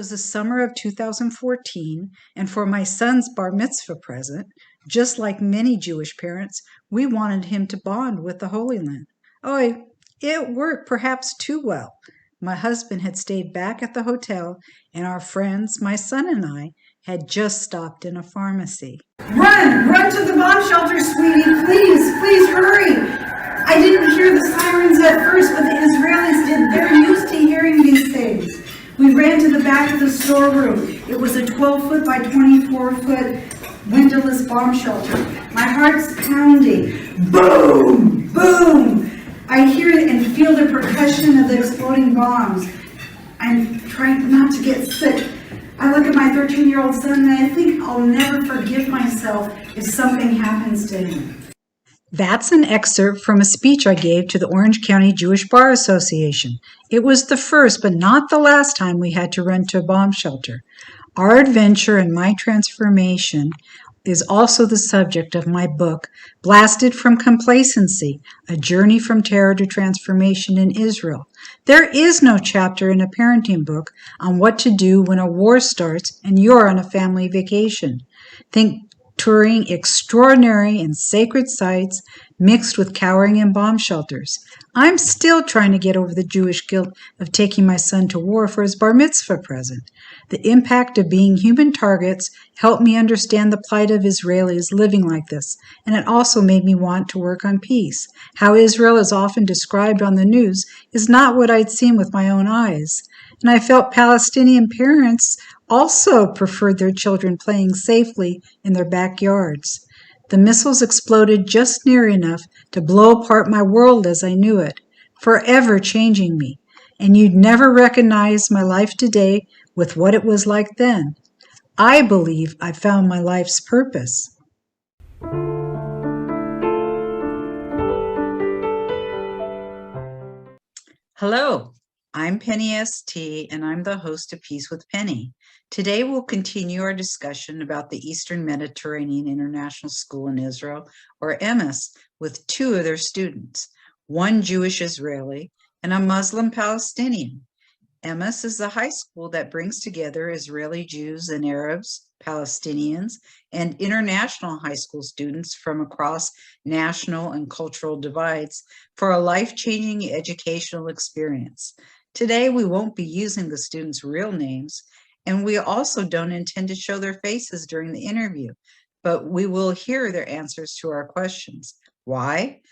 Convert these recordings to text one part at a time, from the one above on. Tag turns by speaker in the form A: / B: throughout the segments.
A: was the summer of 2014, and for my son's bar mitzvah present, just like many Jewish parents, we wanted him to bond with the Holy Land. Oh, it worked perhaps too well. My husband had stayed back at the hotel, and our friends, my son and I, had just stopped in a pharmacy.
B: Run to the bomb shelter, sweetie, please hurry. I didn't hear the sirens at first, but the Israelis did. They're used to hearing these things. We ran to the back of the storeroom. It was a 12-foot by 24-foot windowless bomb shelter. My heart's pounding. Boom! Boom! I hear and feel the percussion of the exploding bombs. I'm trying not to get sick. I look at my 13-year-old son and I think I'll never forgive myself if something happens to him.
A: That's an excerpt from a speech I gave to the Orange County Jewish Bar Association. It was the first, but not the last time we had to run to a bomb shelter. Our adventure and my transformation is also the subject of my book, Blasted from Complacency, A Journey from Terror to Transformation in Israel. There is no chapter in a parenting book on what to do when a war starts and you're on a family vacation. Think touring extraordinary and sacred sites mixed with cowering in bomb shelters. I'm still trying to get over the Jewish guilt of taking my son to war for his bar mitzvah present. The impact of being human targets helped me understand the plight of Israelis living like this, and it also made me want to work on peace. How Israel is often described on the news is not what I'd seen with my own eyes. And I felt Palestinian parents also preferred their children playing safely in their backyards. The missiles exploded just near enough to blow apart my world as I knew it, forever changing me. And you'd never recognize my life today with what it was like then. I believe I found my life's purpose. Hello, I'm Penny S.T., and I'm the host of Peace with Penny. Today we'll continue our discussion about the Eastern Mediterranean International School in Israel, or EMIS, with two of their students, one Jewish Israeli and a Muslim Palestinian. EMIS is the high school that brings together Israeli Jews and Arabs, Palestinians, and international high school students from across national and cultural divides for a life-changing educational experience. Today, we won't be using the students' real names, and we also don't intend to show their faces during the interview, but we will hear their answers to our questions. Why?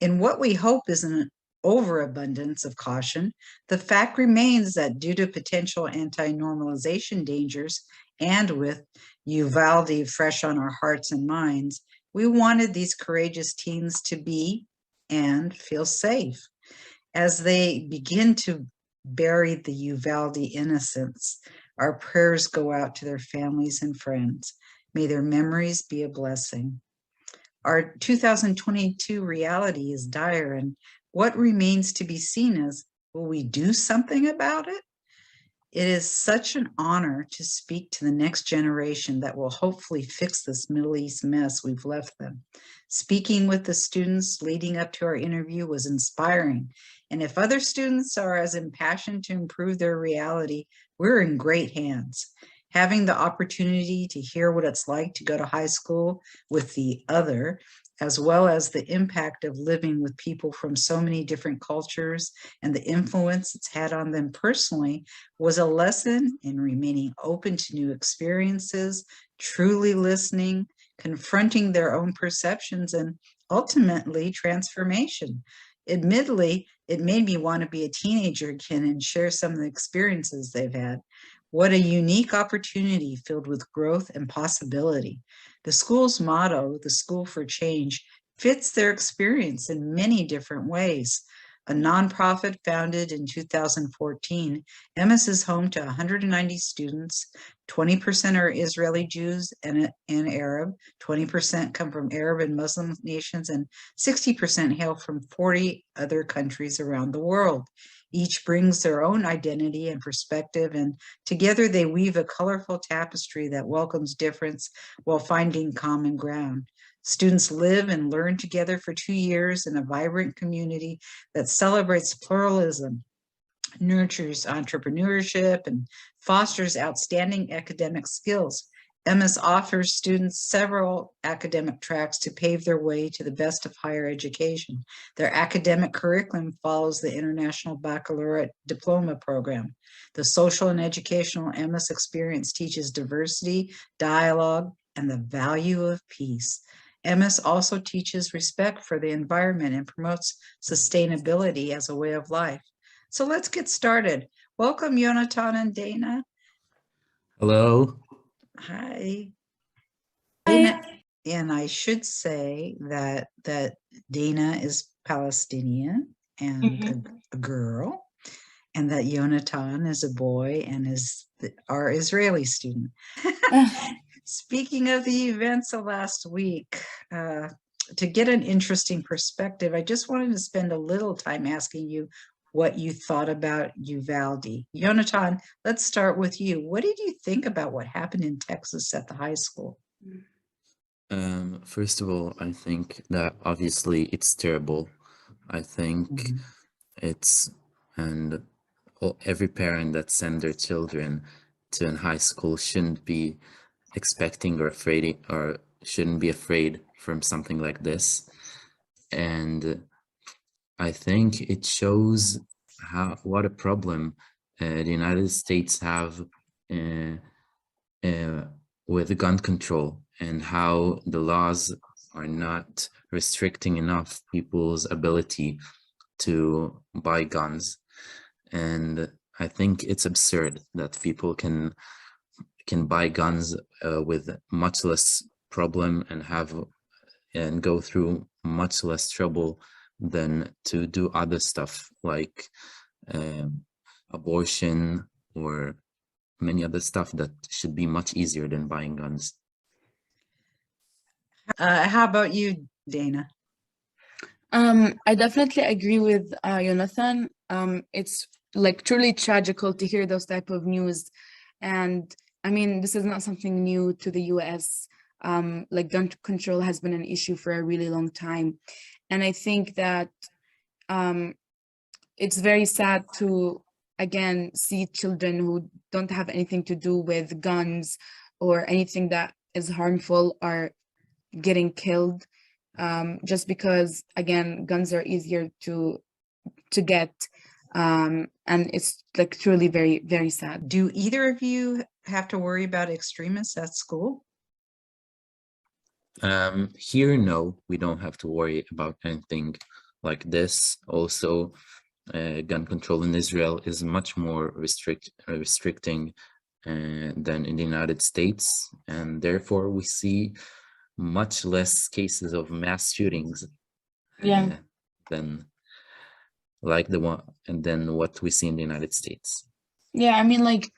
A: In what we hope is an overabundance of caution, the fact remains that due to potential anti-normalization dangers and with Uvalde fresh on our hearts and minds, we wanted these courageous teens to be and feel safe. As they begin to bury the Uvalde innocence, our prayers go out to their families and friends. May their memories be a blessing. Our 2022 reality is dire, and what remains to be seen is, will we do something about it? It is such an honor to speak to the next generation that will hopefully fix this Middle East mess we've left them. Speaking with the students leading up to our interview was inspiring, and if other students are as impassioned to improve their reality, we're in great hands. Having the opportunity to hear what it's like to go to high school with the other, as well as the impact of living with people from so many different cultures and the influence it's had on them personally, was a lesson in remaining open to new experiences, truly listening, confronting their own perceptions, and ultimately transformation. Admittedly, it made me want to be a teenager again and share some of the experiences they've had. What a unique opportunity filled with growth and possibility. The school's motto, the School for Change, fits their experience in many different ways. A nonprofit founded in 2014, EMIS is home to 190 students. 20% are Israeli Jews and Arab, 20% come from Arab and Muslim nations, and 60% hail from 40 other countries around the world. Each brings their own identity and perspective, and together they weave a colorful tapestry that welcomes difference while finding common ground. Students live and learn together for 2 years in a vibrant community that celebrates pluralism, nurtures entrepreneurship, and fosters outstanding academic skills. EMIS offers students several academic tracks to pave their way to the best of higher education. Their academic curriculum follows the International Baccalaureate Diploma Program. The social and educational EMIS experience teaches diversity, dialogue, and the value of peace. EMIS also teaches respect for the environment and promotes sustainability as a way of life. So let's get started. Welcome, Yonatan and Dana.
C: Hello.
A: Hi.
B: Hi.
A: Dana, and I should say that Dana is Palestinian and a girl, and that Yonatan is a boy and is our Israeli student. Speaking of the events of last week, to get an interesting perspective, I just wanted to spend a little time asking you what you thought about Uvalde. Yonatan, let's start with you. What did you think about what happened in Texas at the high school?
C: First of all, I think that obviously it's terrible. I think every parent that sends their children to a high school shouldn't be expecting or afraid or shouldn't be afraid from something like this. And I think it shows what a problem the United States have with gun control, and how the laws are not restricting enough people's ability to buy guns. And I think it's absurd that people can buy guns with much less problem and go through much less trouble than to do other stuff like abortion or many other stuff that should be much easier than buying guns.
A: How about you, Dana?
D: I definitely agree with Jonathan. It's like truly tragical to hear those type of news. And I mean, this is not something new to the US. Like gun control has been an issue for a really long time. And I think that it's very sad to, again, see children who don't have anything to do with guns or anything that is harmful are getting killed, just because, again, guns are easier to get, and it's like truly very, very sad.
A: Do either of you have to worry about extremists at school?
C: Here, no, we don't have to worry about anything like this. Also, gun control in Israel is much more restricting than in the United States, and therefore we see much less cases of mass shootings than what we see in the United States.
D: Yeah, I mean, like,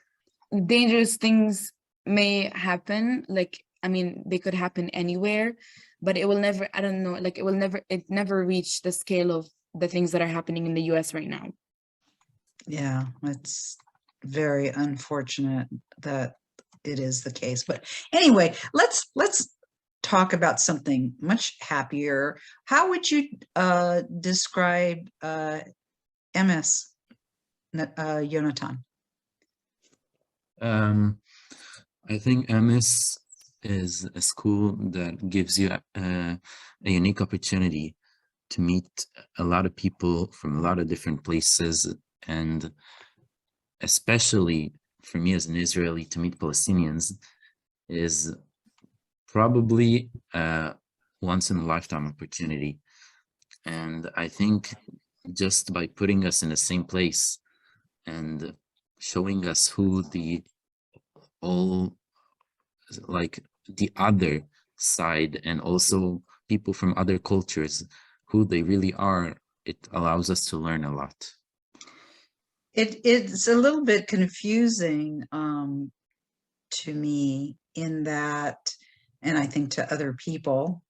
D: dangerous things may happen. Like, I mean, they could happen anywhere, but it will never, I don't know, like it never reach the scale of the things that are happening in the US right now.
A: Yeah, it's very unfortunate that it is the case. But anyway, let's talk about something much happier. How would you describe EMIS, Yonatan?
C: I think EMIS is a school that gives you a unique opportunity to meet a lot of people from a lot of different places, and especially for me as an Israeli, to meet Palestinians is probably a once in a lifetime opportunity. And I think just by putting us in the same place and showing us who the other side, and also people from other cultures, who they really are, it allows us to learn a lot.
A: It's a little bit confusing to me in that, and I think to other people,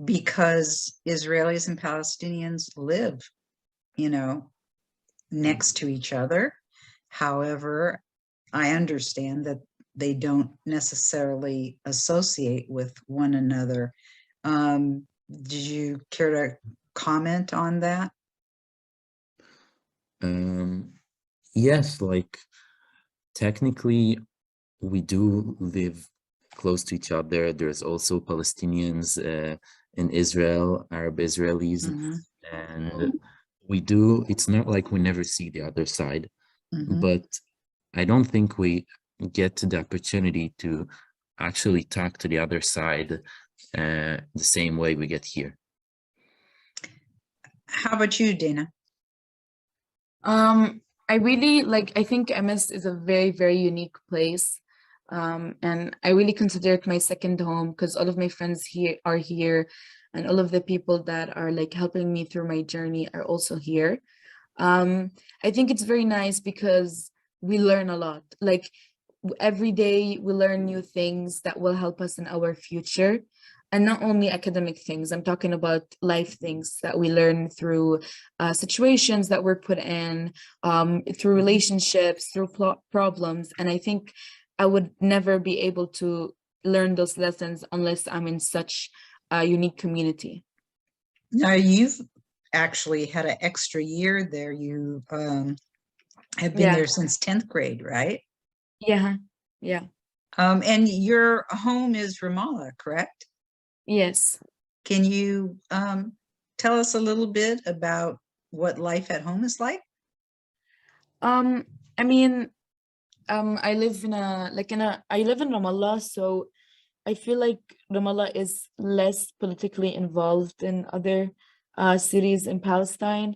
A: because Israelis and Palestinians live, next to each other. However, I understand that they don't necessarily associate with one another. Did you care to comment on that?
C: Yes, like technically we do live close to each other. There's also Palestinians in Israel, Arab Israelis,
A: Mhm,
C: and we do, it's not like we never see the other side,
A: mhm.
C: but I don't think we get the opportunity to actually talk to the other side the same way we get here.
A: How about you, Dana?
D: I really like, I think EMIS is a very, very unique place. And I really consider it my second home because all of my friends here are here, and all of the people that are like helping me through my journey are also here. I think it's very nice because we learn a lot. Like every day we learn new things that will help us in our future. And not only academic things, I'm talking about life things that we learn through situations that we're put in, through relationships, through problems. And I think I would never be able to learn those lessons unless I'm in such a unique community.
A: Now, you've actually had an extra year there. You have been
D: Yeah,
A: there since 10th grade, right?
D: yeah, yeah,
A: And your home is Ramallah, correct?
D: yes.
A: Can you tell us a little bit about what life at home is like?
D: Um, I mean, I live in a I live in Ramallah, so I feel like Ramallah is less politically involved than other cities in Palestine.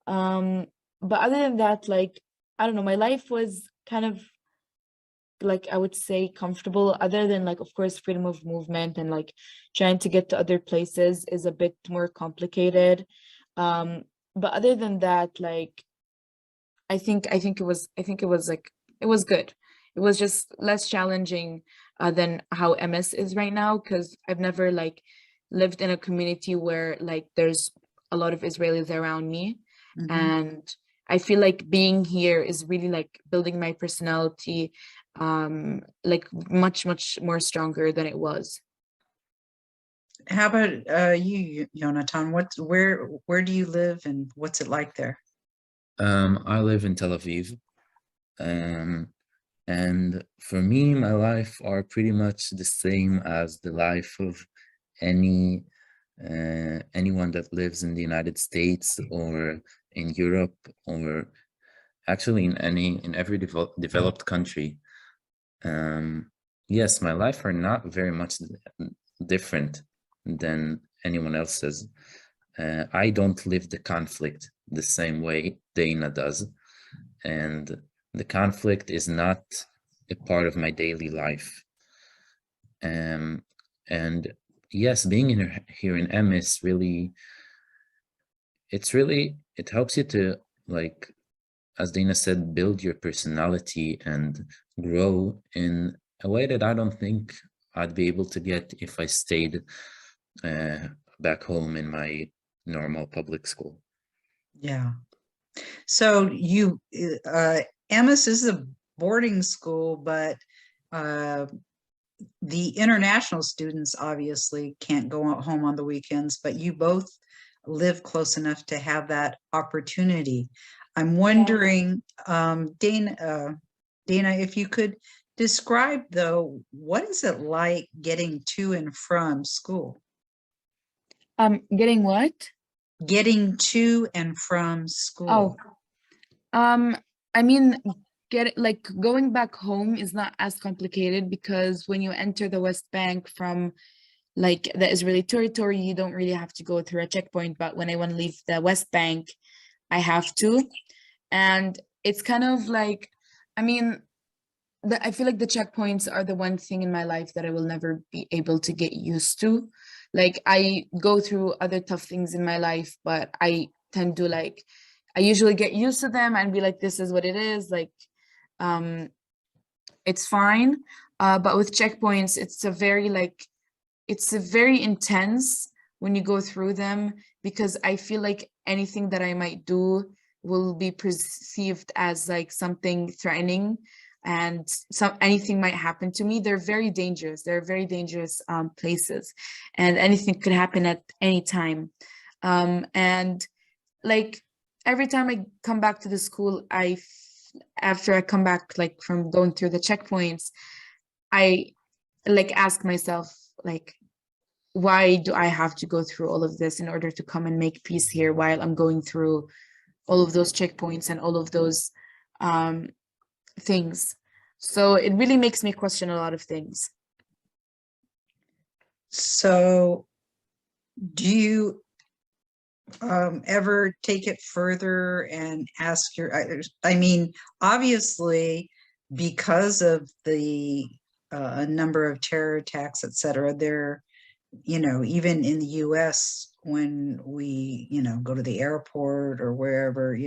D: Um, but other than that, like I don't know, my life was kind of like I would say comfortable, other than like of course freedom of movement and like trying to get to other places is a bit more complicated. Um, but other than that, like I think it was like it was good. It was just less challenging than how MS is right now because I've never like lived in a community where like there's a lot of Israelis around me,
A: Mhm.
D: and I feel like being here is really like building my personality, like much more stronger than it was.
A: How about you, Jonathan? Where do you live and what's it like there?
C: I live in Tel Aviv, um, and for me, my life are pretty much the same as the life of any anyone that lives in the United States or in Europe or actually in every developed country. Um, yes, my life are not very much different than anyone else's. I don't live the conflict the same way Dana does, and the conflict is not a part of my daily life. Um, and yes, being here in EMIS really, it helps you to, like, as Dana said, build your personality and grow in a way that I don't think I'd be able to get if I stayed uh, back home in my normal public school.
A: Yeah. So Emmis is a boarding school, but uh, the international students obviously can't go home on the weekends, but you both live close enough to have that opportunity. I'm
D: Yeah.
A: wondering, Dana, if you could describe though, what is it like getting to and from school?
D: Getting what?
A: Getting to and from
D: Oh,
A: school.
D: um, I mean, like going back home is not as complicated because when you enter the West Bank from like the Israeli territory, you don't really have to go through a checkpoint. But when I want to leave the West Bank, I have to. And it's kind of like, I mean, I feel like the checkpoints are the one thing in my life that I will never be able to get used to. Like I go through other tough things in my life, but I tend to like, I usually get used to them and be like, this is what it is. Like, um, it's fine. But with checkpoints, it's a very intense when you go through them because I feel like anything that I might do will be perceived as like something threatening and anything might happen to me. They're very dangerous. They're very dangerous places and anything could happen at any time. And like every time I come back to the school, after I come back like from going through the checkpoints, I like ask myself like, why do I have to go through all of this in order to come and make peace here while I'm going through all of those checkpoints and all of those things? So it really makes me question a lot of things.
A: So do you ever take it further and ask I mean, obviously, because of the number of terror attacks, et cetera, there, even in the US, when we, go to the airport or wherever,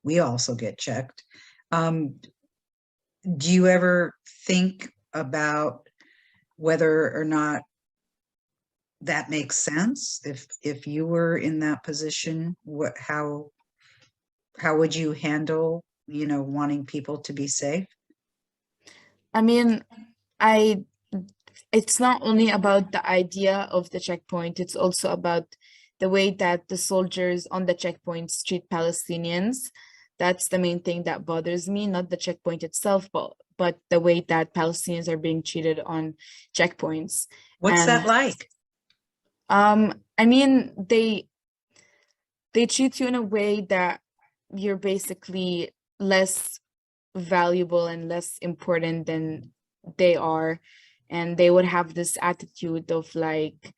A: we also get checked. Do you ever think about whether or not that makes sense? If you were in that position, how would you handle, wanting people to be safe?
D: I mean, it's not only about the idea of the checkpoint, it's also about the way that the soldiers on the checkpoints treat Palestinians. That's the main thing that bothers me, not the checkpoint itself, but the way that Palestinians are being treated on checkpoints.
A: What's that
D: And
A: like?
D: I mean, they treat you in a way that you're basically less valuable and less important than they are, and they would have this attitude of like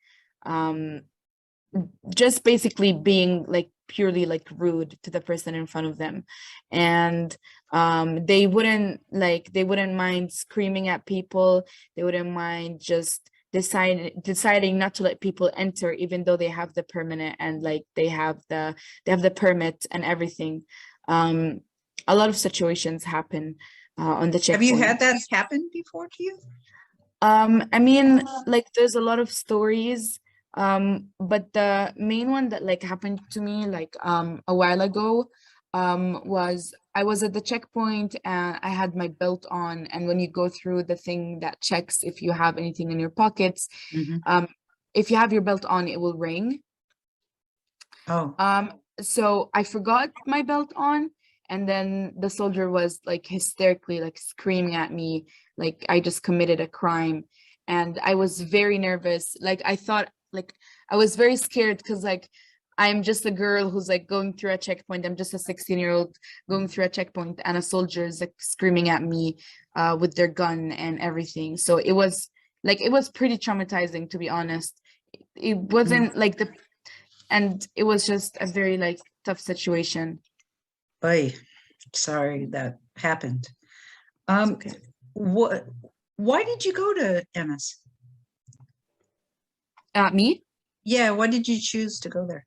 D: just basically being like purely like rude to the person in front of them. And they wouldn't mind screaming at people. They wouldn't mind just deciding not to let people enter, even though they have the permanent and like they have the permit and everything. A lot of situations happen on the checkpoint.
A: Have you had that happen before to you?
D: I mean, like there's a lot of stories, but the main one that like happened to me like a while ago was I was at the checkpoint and I had my belt on, and when you go through the thing that checks if you have anything in your pockets, if you have your belt on, it will ring.
A: Oh.
D: So I forgot my belt on, and then the soldier was like hysterically like screaming at me like I just committed a crime. And I was very nervous. Like I thought, like I was very scared because like I'm just a girl who's like going through a checkpoint. I'm just a 16-year-old going through a checkpoint, and a soldier is like screaming at me with their gun and everything. So it was pretty traumatizing, to be honest. It wasn't like and it was just a very like tough situation.
A: Oy, sorry that happened.
D: It's okay.
A: Why did you go to EMIS?
D: Me?
A: Yeah, why did you choose to go there?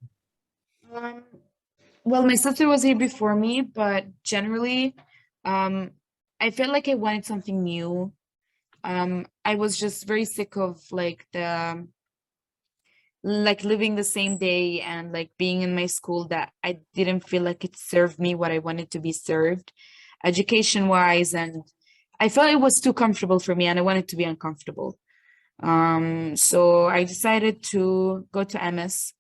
D: Well, my sister was here before me, but generally, I felt like I wanted something new. I was just very sick of like living the same day and like being in my school that I didn't feel like it served me what I wanted to be served education wise, and I felt it was too comfortable for me and I wanted to be uncomfortable. So I decided to go to EMIS,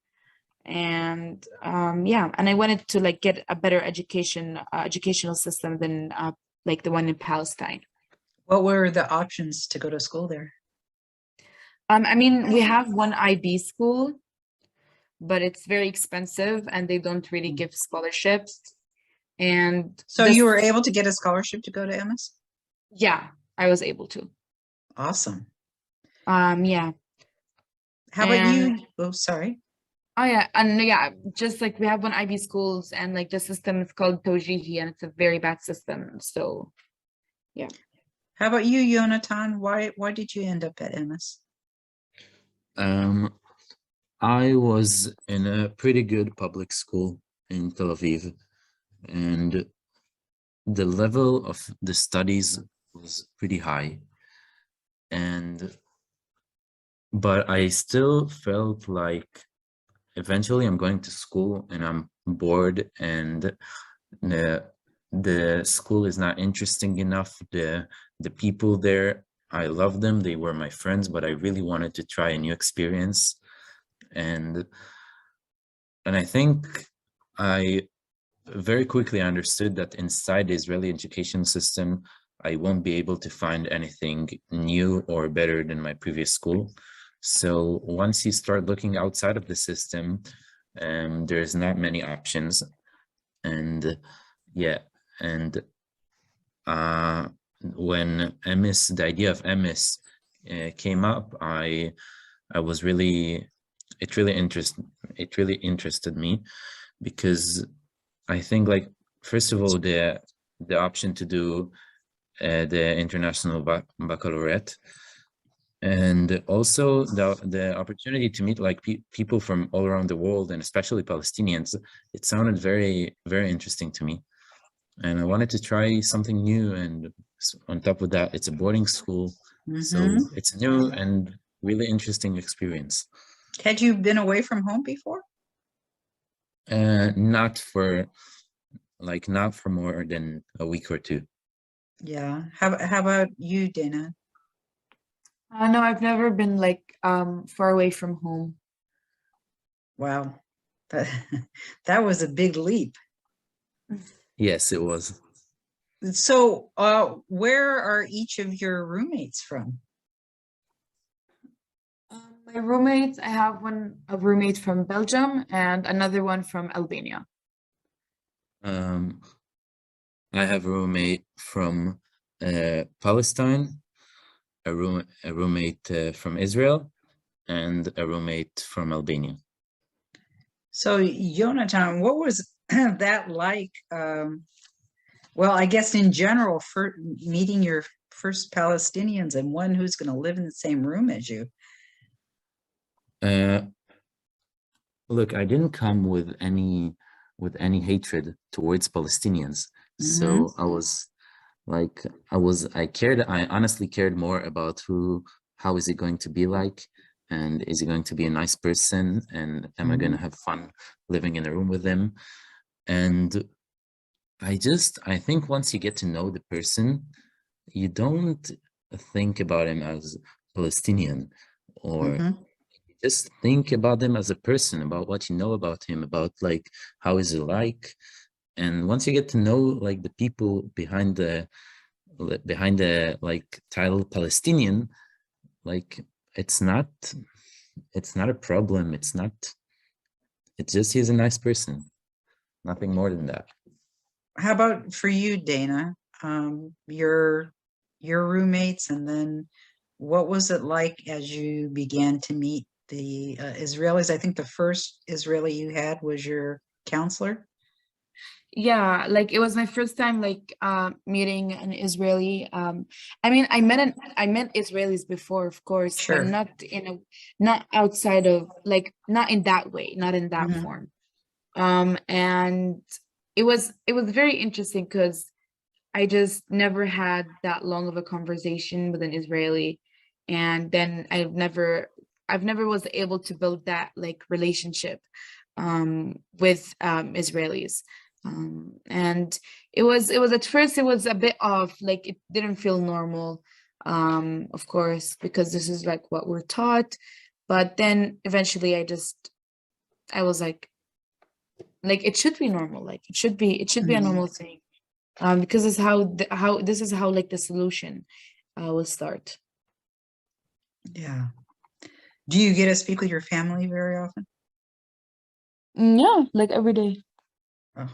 D: and and I wanted to like get a better educational system than like the one in Palestine.
A: What were the options to go to school there?
D: I mean, we have one IB school, but it's very expensive and they don't really give scholarships. And
A: so you were able to get a scholarship to go to EMIS?
D: Yeah, I was able to.
A: Awesome.
D: Yeah.
A: How about you? Oh, sorry.
D: Oh yeah, and yeah, just like we have one IB schools, and like the system is called Tojihi, and it's a very bad system. So, yeah.
A: How about you, Jonathan? Why did you end up at EMIS?
C: I was in a pretty good public school in Tel Aviv, and the level of the studies was pretty high. But I still felt like eventually I'm going to school and I'm bored, and the school is not interesting enough. The people there, I love them, they were my friends, but I really wanted to try a new experience. And I think I very quickly I understood that inside the Israeli education system, I won't be able to find anything new or better than my previous school. So once you start looking outside of the system, there's not many options. And yeah, and when EMIS, the idea of EMIS came up, I was really, it really interested me, because I think, like, first of all, the option to do the international baccalaureate, and also the opportunity to meet like people from all around the world, and especially Palestinians, it sounded very, very interesting to me. And I wanted to try something new. And on top of that, it's a boarding school. So it's a new and really interesting experience.
A: Had you been away from home before?
C: Not for more than a week or two.
A: Yeah. How about you, Dana?
D: No, I've never been like far away from home.
A: Wow. That was a big leap.
C: Yes, it was.
A: So, where are each of your roommates from?
D: My roommates, I have a roommate from Belgium and another one from Albania.
C: I have a roommate from Palestine, a roommate from Israel, and a roommate from Albania.
A: So, Jonathan, what was that like? Well, I guess in general, for meeting your first Palestinians and one who's going to live in the same room as you.
C: Look, I didn't come with any hatred towards Palestinians. So I was like, I honestly cared more about how is he going to be like, and is he going to be a nice person, and am I going to have fun living in a room with him? And I think once you get to know the person, you don't think about him as Palestinian, or just think about them as a person, about what you know about him, about like, how is he like? And once you get to know like the people behind the like title Palestinian, like it's not a problem. It's just he's a nice person. Nothing more than that.
A: How about for you, Dana? Your roommates, and then what was it like as you began to meet the Israelis? I think the first Israeli you had was your counselor.
D: Yeah, like it was my first time like meeting an Israeli. I mean, I met Israelis before, of course,
A: Sure.
D: but not outside of, like, not in that way, not in that form. And it was very interesting because I just never had that long of a conversation with an Israeli, and then I've never was able to build that like relationship with Israelis. And it was at first, it was a bit off, like it didn't feel normal, of course, because this is like what we're taught. But then eventually I was like it should be normal, like it should be a normal thing, because this is how like the solution will start.
A: Yeah. Do you get to speak with your family very often?
D: Yeah, like every day.
A: Oh.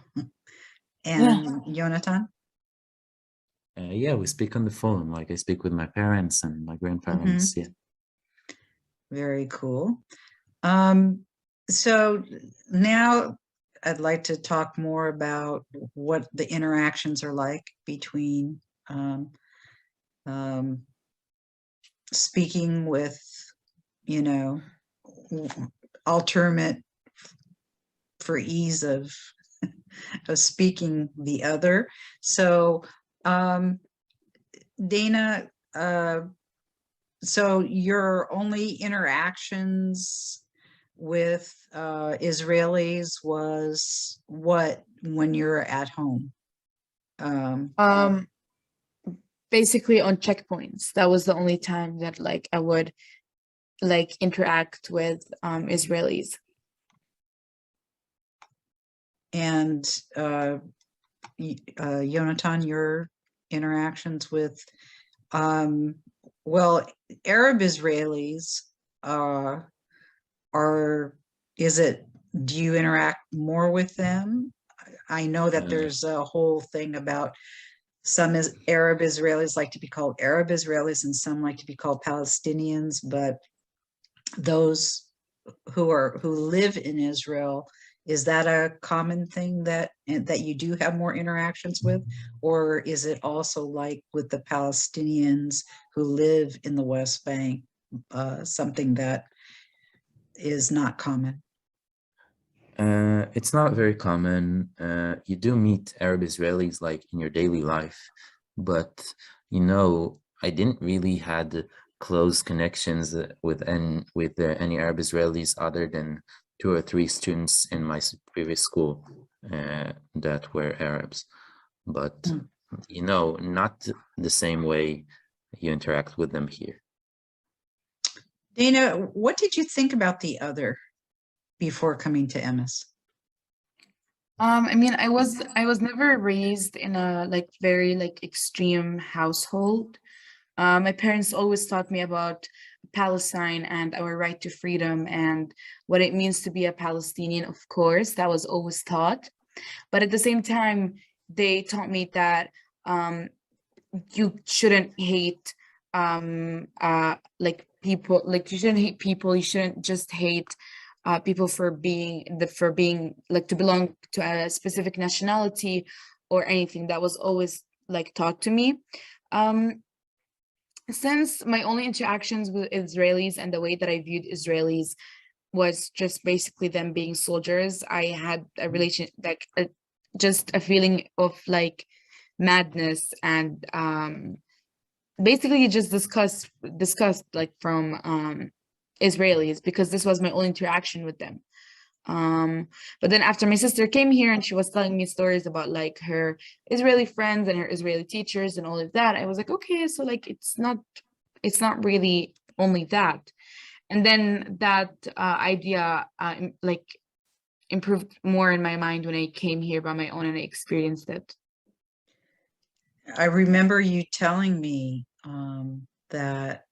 A: And Jonathan?
C: Yeah, we speak on the phone. Like I speak with my parents and my grandparents. Yeah.
A: Very cool. So now I'd like to talk more about what the interactions are like between speaking with, alternate for ease of speaking the other. So, Dana, so your only interactions with Israelis was what when you're at home?
D: Basically on checkpoints. That was the only time that like I would like interact with Israelis.
A: And Yonatan, your interactions with, well, Arab Israelis do you interact more with them? I know that
C: Uh,
A: there's a whole thing about some Arab Israelis like to be called Arab Israelis and some like to be called Palestinians, but those who live in Israel, is that a common thing that you do have more interactions with, or is it also like with the Palestinians who live in the West Bank, something that is not common?
C: It's not very common. You do meet Arab Israelis like in your daily life, but I didn't really had close connections with any Arab Israelis other than 2 or 3 students in my previous school that were Arabs. But not the same way you interact with them here.
A: Dana, what did you think about the other before coming to EMIS?
D: I mean, I was never raised in a very extreme household. My parents always taught me about Palestine and our right to freedom and what it means to be a Palestinian. Of course, that was always taught. But at the same time, they taught me that you shouldn't hate people, you shouldn't hate people. You shouldn't just hate people for being to belong to a specific nationality or anything. That was always taught to me. Since my only interactions with Israelis and the way that I viewed Israelis was just basically them being soldiers, I had a relation, just a feeling of madness and basically just disgust from Israelis, because this was my only interaction with them. But then after my sister came here and she was telling me stories about her Israeli friends and her Israeli teachers and all of that, I was like, okay, so it's not really only that. And then that idea improved more in my mind when I came here by my own and I experienced it.
A: I remember you telling me that,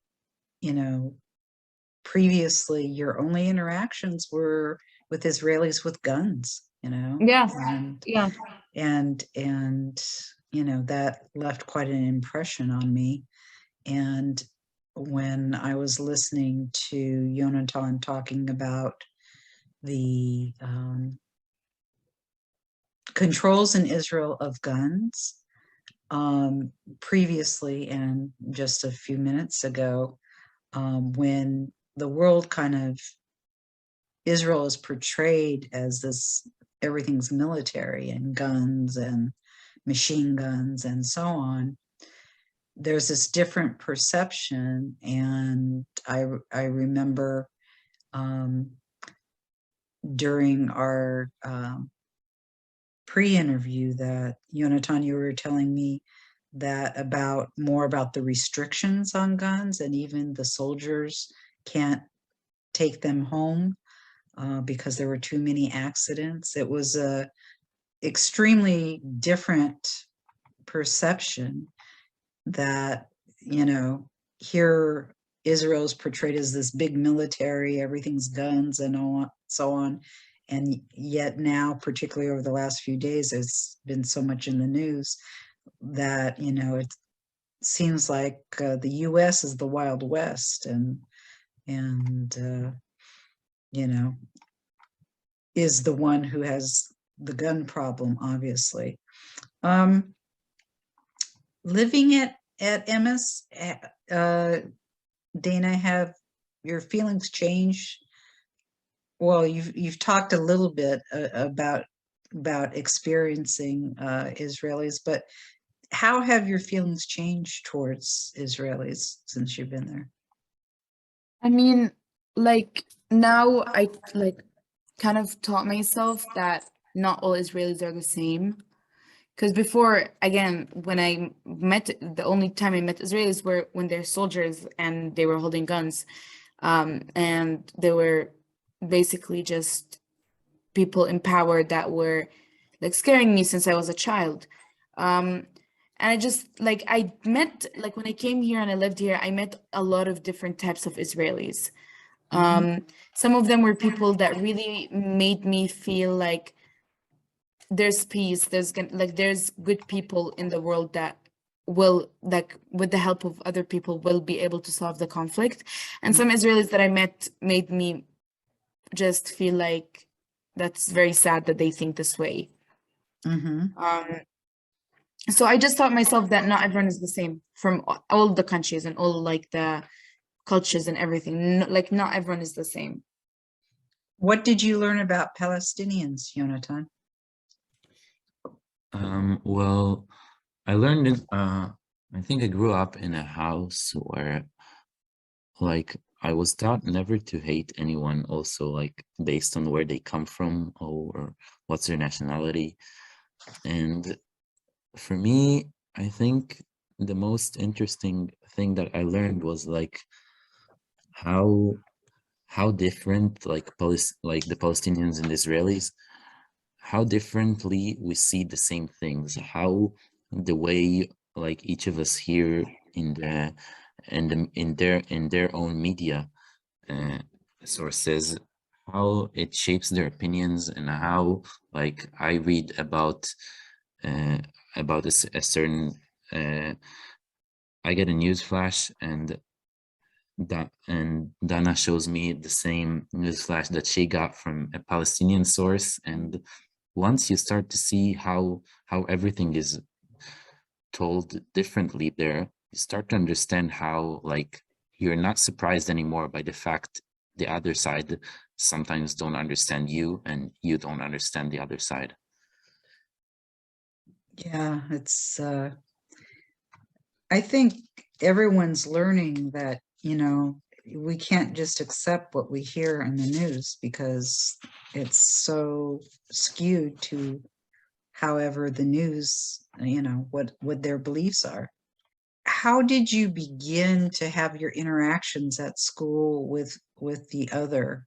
A: previously your only interactions were with Israelis with guns,
D: Yeah,
A: and
D: yeah.
A: that left quite an impression on me. And when I was listening to Yonatan talking about the controls in Israel of guns previously, and just a few minutes ago, when the world Israel is portrayed as this, everything's military and guns and machine guns and so on, there's this different perception. And I remember during our pre-interview that Yonatan, you were telling me that more about the restrictions on guns, and even the soldiers can't take them home because there were too many accidents. It was a extremely different perception that, here Israel is portrayed as this big military, everything's guns and so on. And yet now, particularly over the last few days, there's been so much in the news that, it seems like the US is the Wild West and is the one who has the gun problem, obviously. Living at EMIS, Dana, have your feelings changed? Well, you've talked a little bit about experiencing Israelis, but how have your feelings changed towards Israelis since you've been there?
D: I mean, now I kind of taught myself that not all Israelis are the same. Because before, again, when the only time I met Israelis were when they're soldiers and they were holding guns. And they were basically just people in power that were like scaring me since I was a child. And I just like I met like when I came here and I lived here, I met a lot of different types of Israelis. Some of them were people that really made me feel like there's peace, there's good people in the world that will, like, with the help of other people, will be able to solve the conflict. And some Israelis that I met made me just feel like that's very sad that they think this way. So I just taught myself that not everyone is the same from all the countries and all like the cultures and everything. Like not everyone is the same.
A: What did you learn about Palestinians, Jonathan?
C: Well, I learned it, I think I grew up in a house where like I was taught never to hate anyone, also like based on where they come from or what's their nationality. And for me, I think the most interesting thing that I learned was like how different like the Palestinians and Israelis, how differently we see the same things, how the way like each of us here in their own media sources, how it shapes their opinions, and how like I read about a certain I get a news flash and Dana shows me the same news flash that she got from a Palestinian source. And once you start to see how everything is told differently there, you start to understand how like you're not surprised anymore by the fact the other side sometimes don't understand you and you don't understand the other side.
A: Yeah, it's I think everyone's learning that, we can't just accept what we hear in the news because it's so skewed to however the news, what their beliefs are. How did you begin to have your interactions at school with the other?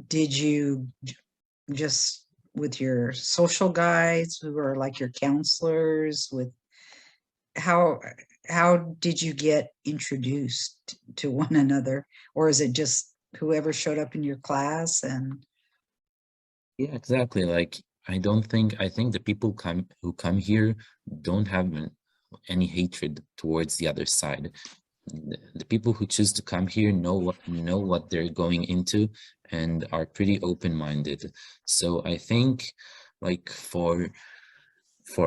A: Did you just with your social guides who are like your counselors, with how did you get introduced to one another, or is it just whoever showed up in your class? And
C: Yeah, exactly. Like I think the people who come here don't have any hatred towards the other side. The people who choose to come here know what they're going into and are pretty open-minded. So I think like for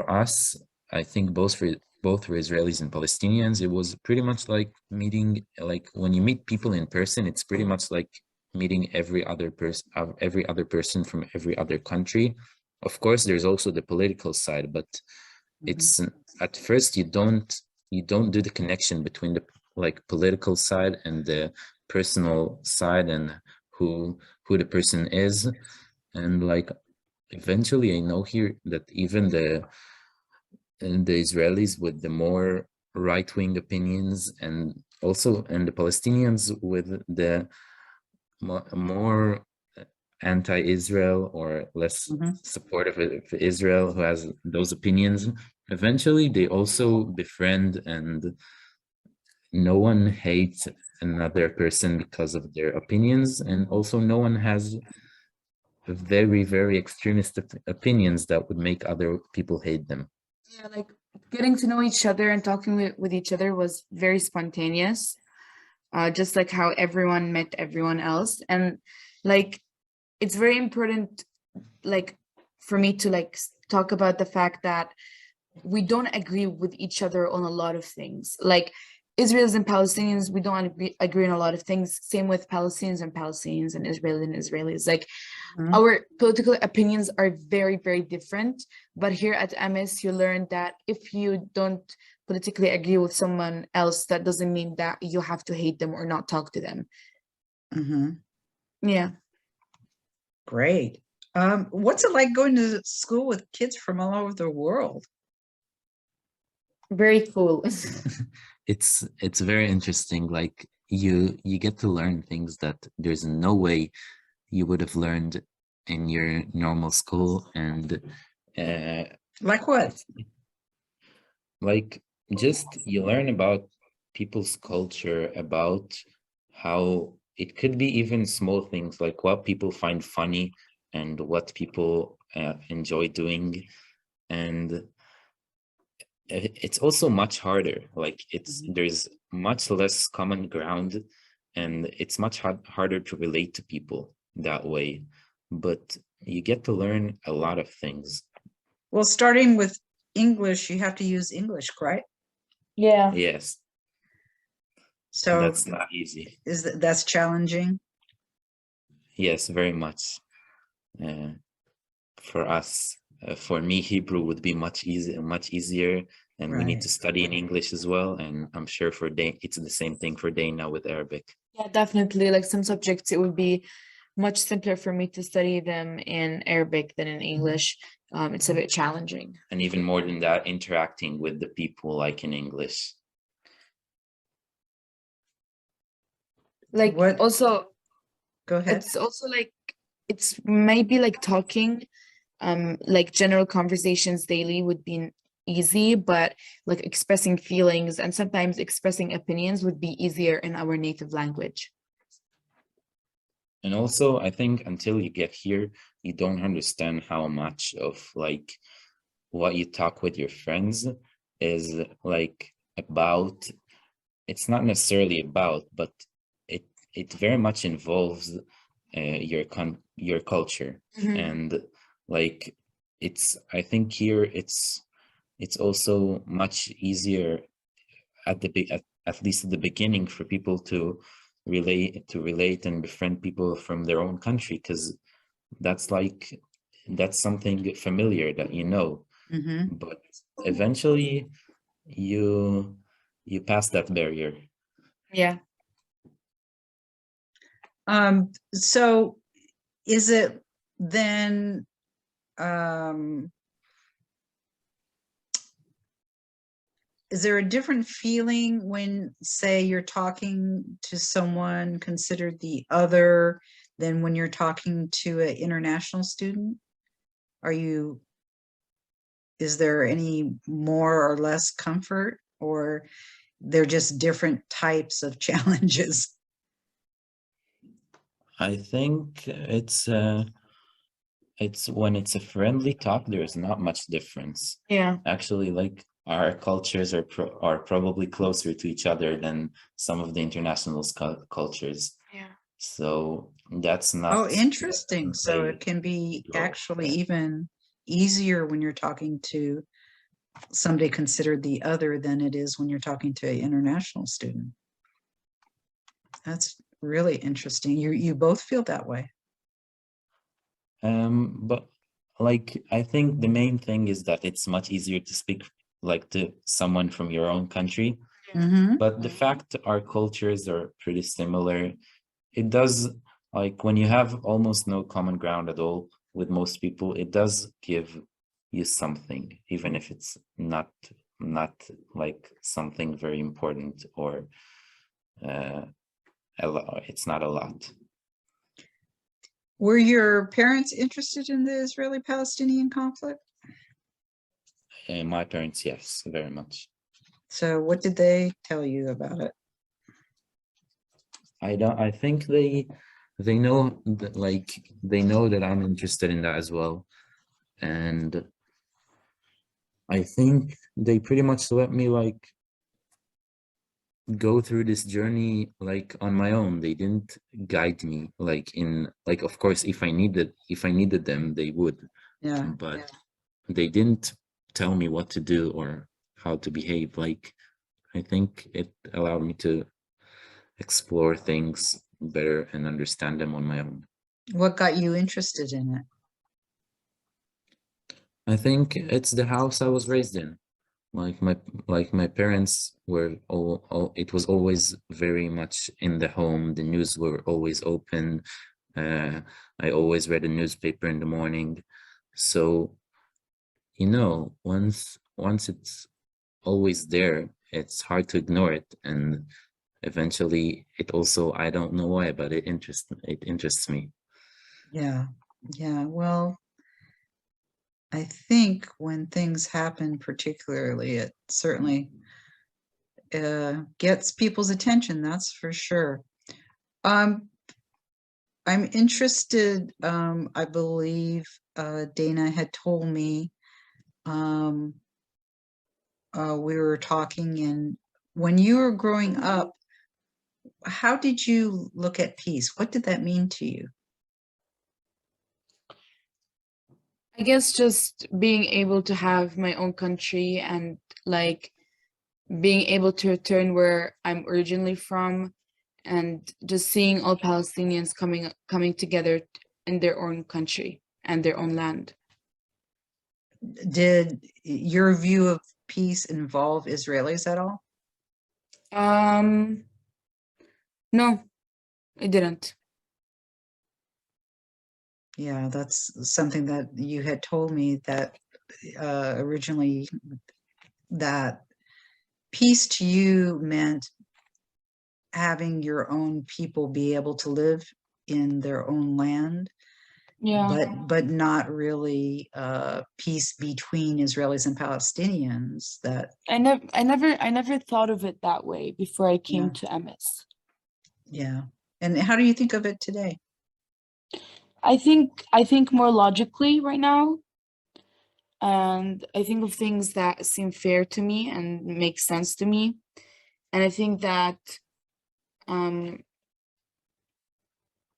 C: us, I think both for Israelis and Palestinians, it was pretty much like meeting, like when you meet people in person, it's pretty much like meeting every other person from every other country. Of course, there's also the political side, but it's at first you don't do the connection between the like political side and the personal side and who the person is. And like eventually I know here that even the Israelis with the more right-wing opinions and the Palestinians with the more anti-Israel or less supportive of Israel, who has those opinions, eventually they also befriend, and no one hates another person because of their opinions, and also no one has very, very extremist opinions that would make other people hate them.
D: Yeah, like getting to know each other and talking with each other was very spontaneous, just like how everyone met everyone else. And like it's very important like for me to like talk about the fact that we don't agree with each other on a lot of things. Like Israelis and Palestinians, we don't agree on a lot of things. Same with Palestinians and Israelis. Like our political opinions are very, very different. But here at EMIS, you learn that if you don't politically agree with someone else, that doesn't mean that you have to hate them or not talk to them. Yeah.
A: Great. What's it like going to school with kids from all over the world?
D: Very cool.
C: It's very interesting. Like you get to learn things that there's no way you would have learned in your normal school, and
A: Like what?
C: like just you learn about people's culture, about how it could be even small things like what people find funny and what people enjoy doing. And it's also much harder, like there's much less common ground, and it's much harder to relate to people that way, but you get to learn a lot of things.
A: Well, starting with English, you have to use English, right?
B: Yeah.
C: Yes,
A: So
C: that's not easy.
A: that's challenging?
C: Yes, very much. For us, for me, Hebrew would be much easier, and we need
A: Right.
C: to study in English as well. And I'm sure for Dane, it's the same thing for Dane now with Arabic.
D: Yeah, definitely. Like some subjects, it would be much simpler for me to study them in Arabic than in English. It's a bit challenging.
C: And even more than that, interacting with the people like in English.
D: Like
A: What?
D: also,
A: Go ahead.
D: it's also like it's maybe like talking, like general conversations daily would be easy, but like expressing feelings and sometimes expressing opinions would be easier in our native language.
C: And also, I think until you get here, you don't understand how much of like what you talk with your friends is like about. It's not necessarily about, but it very much involves your culture. And like I think here it's also much easier at least at the beginning for people to relate and befriend people from their own country, because that's something familiar that you know.
A: Mm-hmm.
C: But eventually you pass that barrier.
D: Yeah.
A: So is it then is there a different feeling when, say, you're talking to someone considered the other than when you're talking to an international student? Is there any more or less comfort, or they're just different types of challenges?
C: I think it's when it's a friendly talk, there's not much difference.
D: Yeah.
C: Actually, like our cultures are probably closer to each other than some of the international cultures.
D: Yeah.
C: So that's not.
A: Oh, interesting. So it can be
C: Go.
A: actually even easier when you're talking to somebody considered the other than it is when you're talking to an international student. That's really interesting. You both feel that way.
C: But like I think the main thing is that it's much easier to speak like to someone from your own country.
A: Mm-hmm.
C: But the fact our cultures are pretty similar, it does, like when you have almost no common ground at all with most people, it does give you something, even if it's not like something very important, or it's not a lot.
A: Were your parents interested in the Israeli-Palestinian conflict?
C: My parents, yes, very much.
A: So what did they tell you about it?
C: I think they know that, like they know that I'm interested in that as well. And I think they pretty much let me like go through this journey like on my own. They didn't guide me like of course if I needed them they would,
A: Yeah.
C: but they didn't tell me what to do or how to behave. Like I think it allowed me to explore things better and understand them on my own.
A: What got you interested in it?
C: I think it's the house I was raised in. Like my parents were all it was always very much in the home. The news were always open. I always read a newspaper in the morning. So, you know, once it's always there, it's hard to ignore it. And eventually it also, I don't know why, but it interests me.
A: Yeah. Yeah, well, I think when things happen, particularly, it certainly gets people's attention, that's for sure. Um, I'm interested, I believe Dana had told me, we were talking, and when you were growing up, how did you look at peace? What did that mean to you?
D: I guess just being able to have my own country and like being able to return where I'm originally from, and just seeing all Palestinians coming together in their own country and their own land.
A: Did your view of peace involve Israelis at all?
D: Um, no, it didn't.
A: Yeah, that's something that you had told me, that originally, that peace to you meant having your own people be able to live in their own land,
D: Yeah.
A: but not really peace between Israelis and Palestinians. That
D: I never thought of it that way before I came
A: Yeah.
D: to EMIS.
A: Yeah. And how do you think of it today?
D: I think more logically right now, and I think of things that seem fair to me and make sense to me. And I think that um,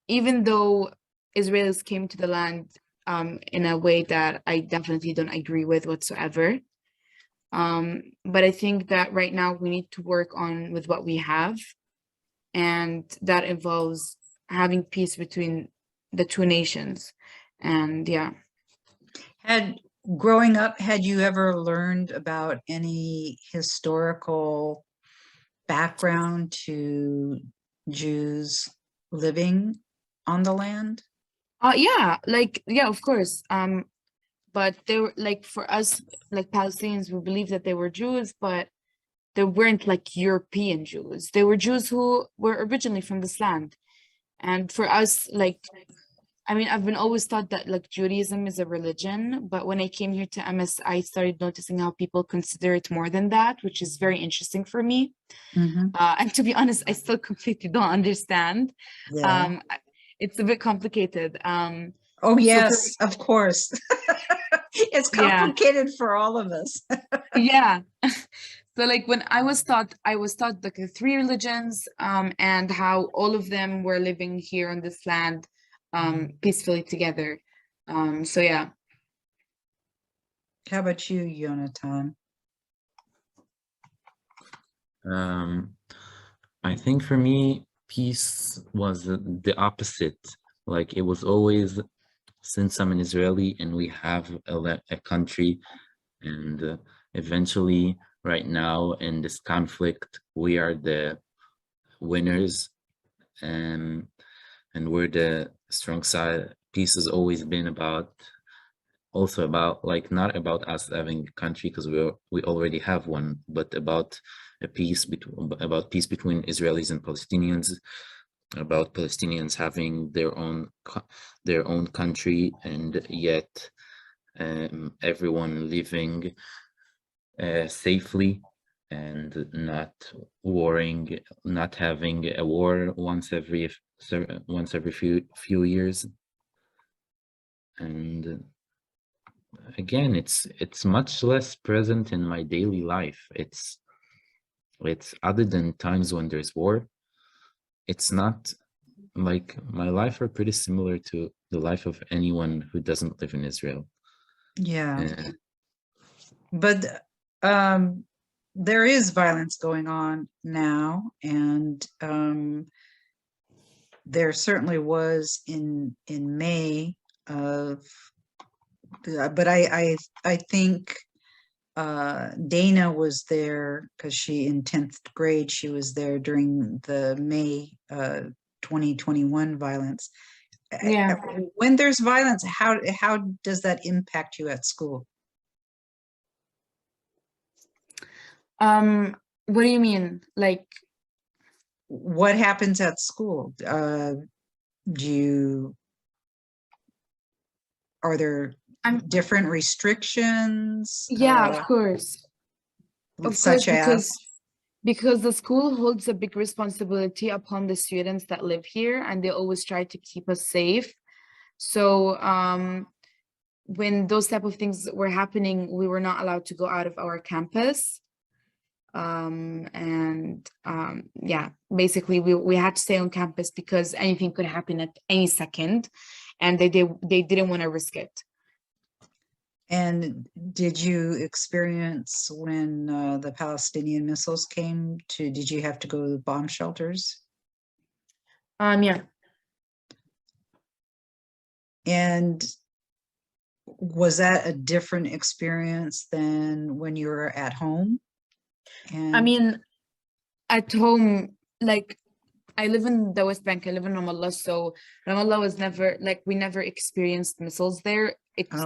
D: even though Israelis came to the land in a way that I definitely don't agree with whatsoever, but I think that right now we need to work on with what we have, and that involves having peace between the two nations. And yeah.
A: Growing up, had you ever learned about any historical background to Jews living on the land?
D: Yeah, like yeah, of course. But they were like, for us, like Palestinians, we believe that they were Jews, but they weren't like European Jews. They were Jews who were originally from this land. And for us, like, I mean, I've been always taught that like Judaism is a religion, but when I came here to MS, I started noticing how people consider it more than that, which is very interesting for me.
A: Mhm.
D: And to be honest, I still completely don't understand.
A: Yeah.
D: It's a bit complicated.
A: Oh,
D: So for
A: yes, of course. It's
D: yeah,
A: complicated for all of us.
D: yeah. So like when I was taught like the three religions, and how all of them were living here on this land, peacefully together. So yeah.
A: How about you, Jonathan?
C: I think for me, peace was the opposite. Like it was always, since I'm an Israeli and we have a country, and eventually, right now in this conflict, we are the winners, and we're the strong side. Peace has always been about, also about, like, not about us having a country, because we already have one, but about peace between Israelis and Palestinians, about Palestinians having their own country, and yet everyone living safely, and not warring, not having a war once every few years. And again, it's much less present in my daily life. It's other than times when there's war, it's not like, my life are pretty similar to the life of anyone who doesn't live in Israel.
A: Yeah,
C: Uh,
A: but there is violence going on now, and there certainly was in May of, but I think Dana was there because she, in 10th grade, she was there during the May 2021 violence.
D: Yeah.
A: When there's violence, how does that impact you at school?
D: What do you mean? Like,
A: What happens at school? Do you are there
D: I'm
A: different restrictions,
D: yeah, of course. Of course,
A: such as?
D: because the school holds a big responsibility upon the students that live here, and they always try to keep us safe. So when those type of things were happening, we were not allowed to go out of our campus. Yeah, basically we had to stay on campus because anything could happen at any second, and they didn't want to risk it.
A: And did you experience when the Palestinian missiles came to, did you have to go to the bomb shelters?
D: Yeah.
A: And was that a different experience than when you were at home?
D: I
A: And
D: mean, at home, like I live in the West Bank, I live in Ramallah, so Ramallah was never like we never experienced missiles there.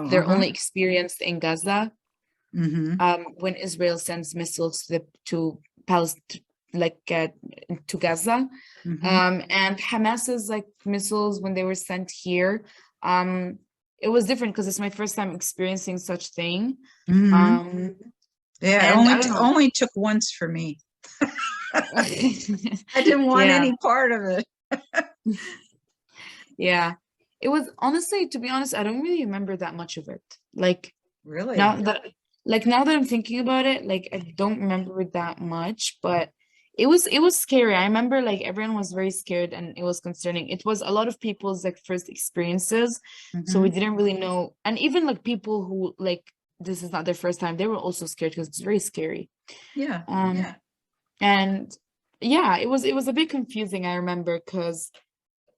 D: They're only experienced in Gaza. When Israel sends missiles to Palestine, like to Gaza, and Hamas's like missiles when they were sent here, it was different because it's my first time experiencing such thing.
A: Yeah,
D: And I
A: it
D: don't know.
A: only took once for me. I didn't want
D: Yeah.
A: any part of it.
D: Yeah, it was honestly, to be honest, I don't really remember that much of it. Like
A: Really?
D: now that I'm thinking about it, like I don't remember that much, but it was scary. I remember like everyone was very scared and it was concerning. It was a lot of people's like first experiences, so we didn't really know. And even like people who like this is not their first time, they were also scared because it's very scary.
A: Yeah.
D: And yeah, it was a bit confusing, I remember, because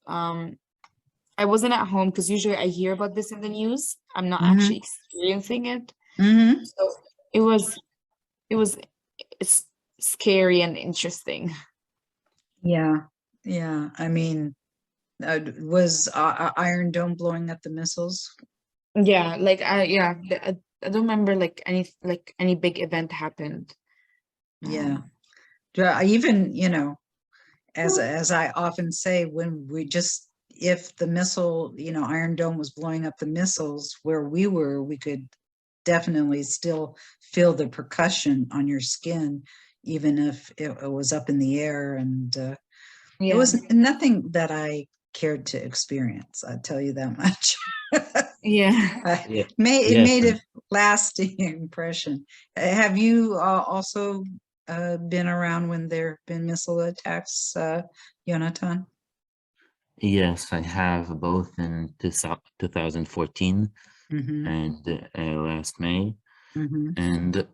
D: I wasn't at home because usually I hear about this in the news. I'm not actually experiencing it. So it's scary and interesting.
A: Yeah. I mean, was Iron Dome blowing up the missiles?
D: Yeah, like I don't remember like any big event happened.
A: Yeah. Even, as I often say, when if the missile, Iron Dome was blowing up the missiles where we were, we could definitely still feel the percussion on your skin, even if it was up in the air. And it was nothing that I cared to experience, I'll tell you that much.
D: Yeah.
C: Yeah.
A: It made
C: Yes.
A: a lasting impression. Have you also been around when there have been missile attacks, Jonathan?
C: Yes, I have both in 2014 and last May. And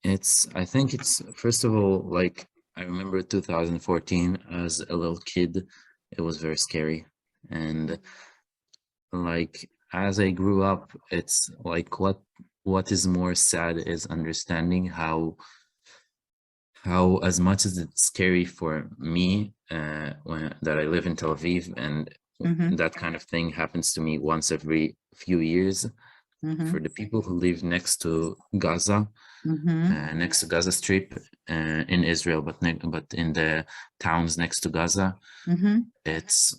C: I think it's, first of all, like, I remember 2014 as a little kid, it was very scary. And like, as I grew up, it's like what is more sad is understanding how as much as it's scary for me that I live in Tel Aviv and that kind of thing happens to me once every few years, for the people who live next to Gaza, next to Gaza Strip in Israel, but in the towns next to Gaza, it's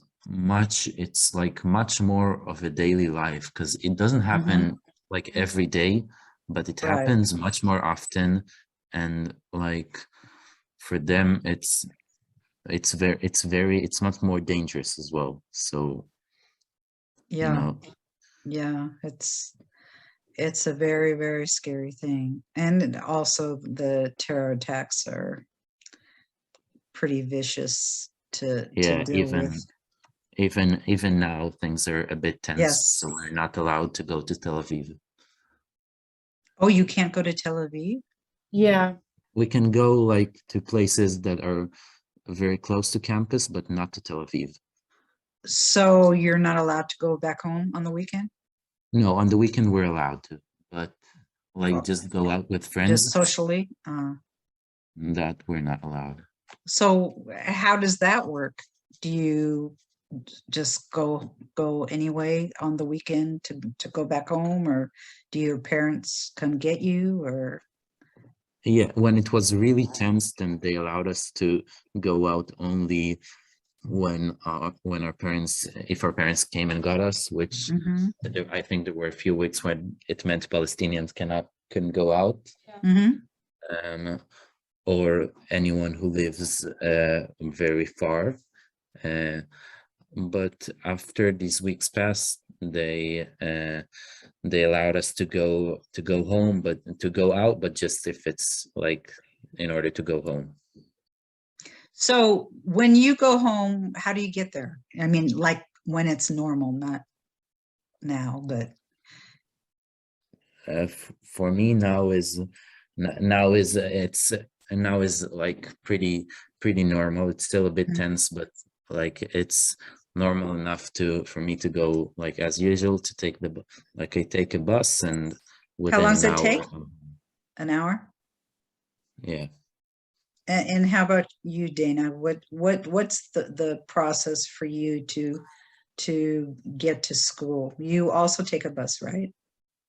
C: like much more of a daily life because it doesn't happen like every day, but it happens much more often. And like for them, it's much more dangerous as well. So
A: Yeah, it's a very, very scary thing. And also the terror attacks are pretty vicious to deal with.
C: Even now things are a bit tense.
A: Yes.
C: So we're not allowed to go to Tel Aviv.
A: Oh, you can't go to Tel Aviv?
D: Yeah.
C: We can go like to places that are very close to campus, but not to Tel Aviv.
A: So you're not allowed to go back home on the weekend?
C: No, on the weekend we're allowed to, but like just go out with friends,
A: Just socially?
C: that we're not allowed.
A: So how does that work? Do you just go anyway on the weekend to go back home, or do your parents come get you? Or
C: Yeah, when it was really tense, then they allowed us to go out only when our parents, if our parents came and got us, which
A: Mhm.
C: I think there were a few weeks when it meant Palestinians couldn't go out,
A: Mhm.
C: um, or anyone who lives very far. But after these weeks passed, they allowed us to go home, but to go out, but just if it's like in order to go home.
A: So when you go home, how do you get there? I mean, like when it's normal, not now, but
C: For me now is now is like pretty normal. It's still a bit tense, but like it's normal enough for me to go like as usual, to take I take a bus, and
A: how long
C: within
A: does
C: an
A: it
C: hour.
A: take? An hour?
C: Yeah.
A: And how about you, Dana? What's the process for you to get to school? You also take a bus, right?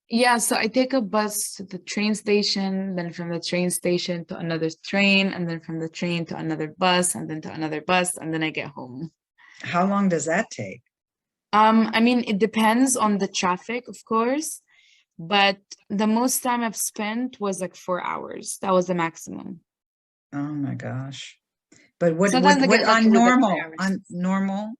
D: Yeah, so I take a bus to the train station, then from the train station to another train, and then from the train to another bus, and then to another bus, and then I get home.
A: How long does that take?
D: I mean, it depends on the traffic, of course, but the most time I've spent was like 4 hours. That was the maximum.
A: Oh my gosh. But what
D: Sometimes I
A: what
D: get lucky with like 3 hours.
A: on normal?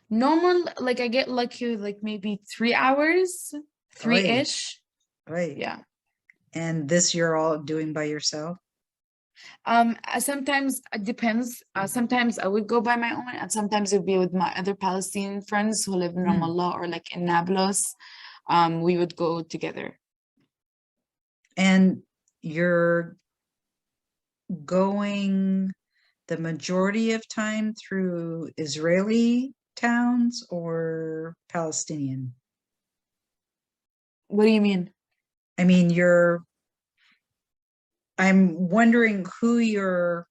D: Normal, like I get lucky with like maybe 3 hours,
A: Oy,
D: three-ish.
A: oy.
D: Yeah.
A: And this you're all doing by yourself?
D: Sometimes it depends. Sometimes I would go by my own, and sometimes it would be with my other Palestinian friends who live in
A: Mm.
D: Ramallah or like in Nablus. We would go together.
A: And you're going the majority of time through Israeli towns or Palestinian?
D: What do you mean?
A: I mean, I'm wondering who you're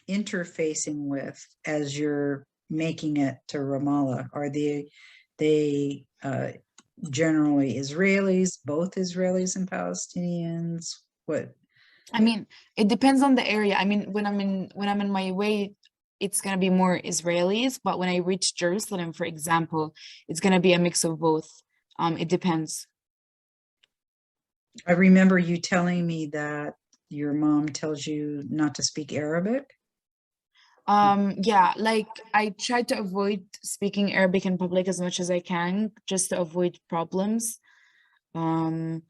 A: interfacing with as you're making it to Ramallah. Are they generally Israelis, both Israelis and Palestinians? What?
D: I mean, it depends on the area. I mean, when I'm in my way, it's gonna be more Israelis, but when I reach Jerusalem, for example, it's gonna be a mix of both. It depends.
A: I remember you telling me that your mom tells you not to speak Arabic.
D: Yeah, like I try to avoid speaking Arabic in public as much as I can, just to avoid problems.
A: Have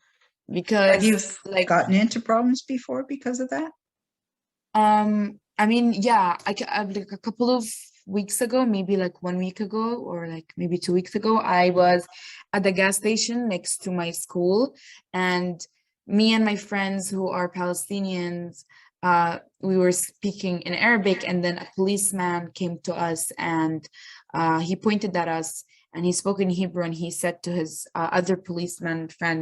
D: Because
A: you
D: like
A: gotten into problems before because of that?
D: I mean, yeah, like a couple of weeks ago, maybe like 1 week ago, or like maybe 2 weeks ago, I was at the gas station next to my school, and me and my friends who are Palestinians, we were speaking in Arabic, and then a policeman came to us, and he pointed at us, and he spoke in Hebrew, and he said to his other policeman friend,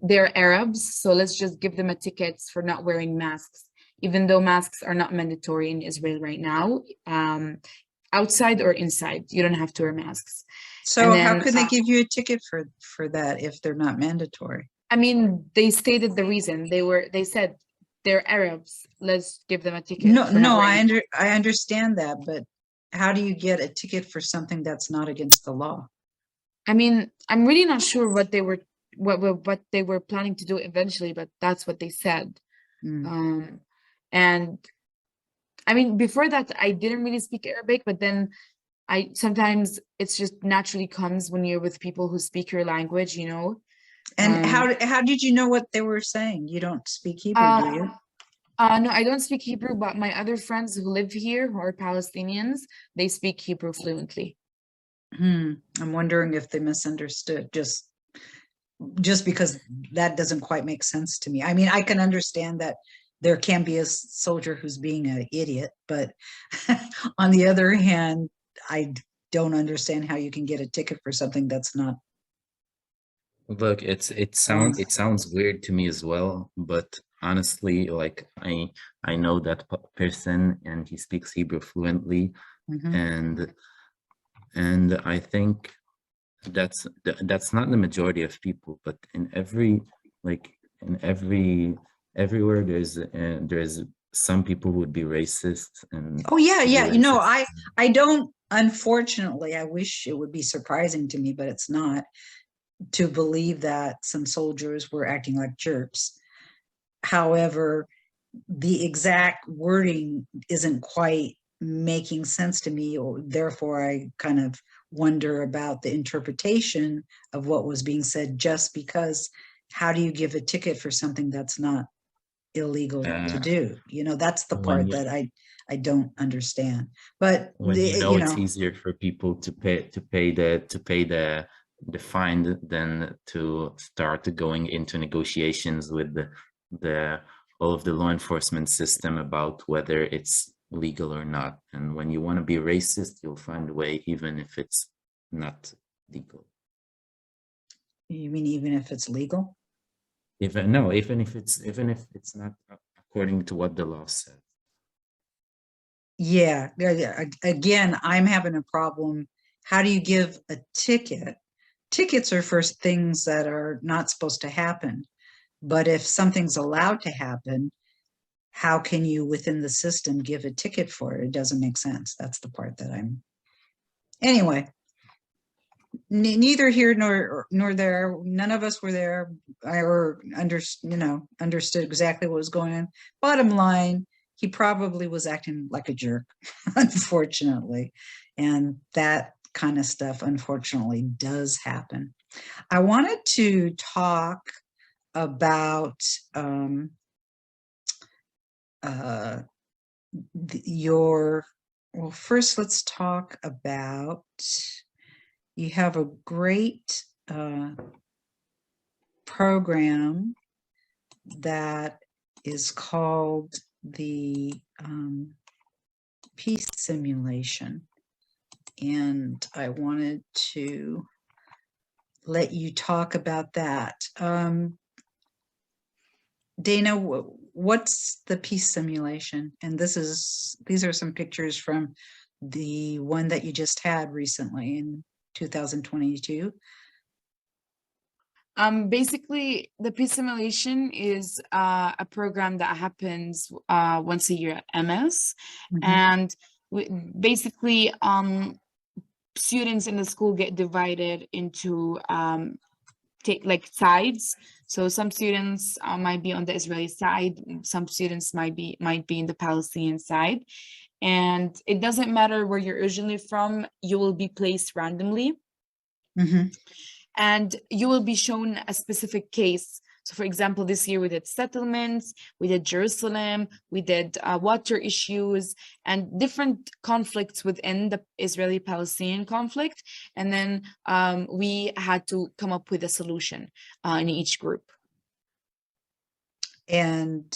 D: they're Arabs, so let's just give them a ticket for not wearing masks, even though masks are not mandatory in Israel right now. Outside or inside, you don't have to wear masks.
A: So
D: And
A: how
D: then,
A: could they give you a ticket for that if they're not mandatory?
D: I mean, they stated the reason. They said they're Arabs. Let's give them a ticket
A: No,
D: for not
A: no,
D: wearing.
A: I understand that, but how do you get a ticket for something that's not against the law?
D: I mean, I'm really not sure what they were planning to do eventually, but that's what they said.
A: Mm.
D: And I mean, before that, I didn't really speak Arabic, but then I sometimes it's just naturally comes when you're with people who speak your language, you know.
A: And
D: Um,
A: how did you know what they were saying? You don't speak Hebrew, do you?
D: no, I don't speak Hebrew, but my other friends who live here who are Palestinians, they speak Hebrew fluently.
A: I'm wondering if they misunderstood just because that doesn't quite make sense to me. I mean, I can understand that there can be a soldier who's being an idiot, but on the other hand, I don't understand how you can get a ticket for something that's not.
C: Look, it sounds weird to me as well, but honestly, like I know that person, and he speaks Hebrew fluently,
A: Mhm.
C: and I think that's not the majority of people, but in everywhere there's some people would be racist and
A: Oh yeah,
C: to be
A: yeah. You know,
C: racist.
A: I don't, unfortunately, I wish it would be surprising to me, but it's not, to believe that some soldiers were acting like jerks. However, the exact wording isn't quite making sense to me, or therefore I kind of wonder about the interpretation of what was being said, just because how do you give a ticket for something that's not illegal to
C: Uh,
A: do? You know, that's the
C: when
A: part
C: you
A: that I don't understand. But
C: when you know
A: you
C: it's
A: know,
C: easier for people to pay the fine than to start going into negotiations with the all of the law enforcement system about whether it's legal or not. And when you want to be racist, you'll find a way, even if it's not legal.
A: you mean even if it's legal?
C: Even if it's not according to what the law says.
A: Yeah, yeah. Again, I'm having a problem. How do you give a ticket? Tickets are for things that are not supposed to happen. But if something's allowed to happen, how can you within the system give a ticket for it? It doesn't make sense. That's the part that I'm, anyway, neither here nor there. None of us were there. Understood exactly what was going on. Bottom line, he probably was acting like a jerk, unfortunately. And that kind of stuff, unfortunately, does happen. I wanted to talk about well, first let's talk about, you have a great program that is called the peace simulation. And I wanted to let you talk about that. Dana, what's the peace simulation? And these are some pictures from the one that you just had recently in 2022.
D: Basically, the peace simulation is a program that happens once a year at EMIS, and basically students in the school get divided into take like sides. So some students might be on the Israeli side, some students might be in the Palestinian side, and it doesn't matter where you're originally from, you will be placed randomly. And you will be shown a specific case. So for example, this year we did settlements, we did Jerusalem, we did water issues and different conflicts within the Israeli-Palestinian conflict. And then we had to come up with a solution in each group.
A: And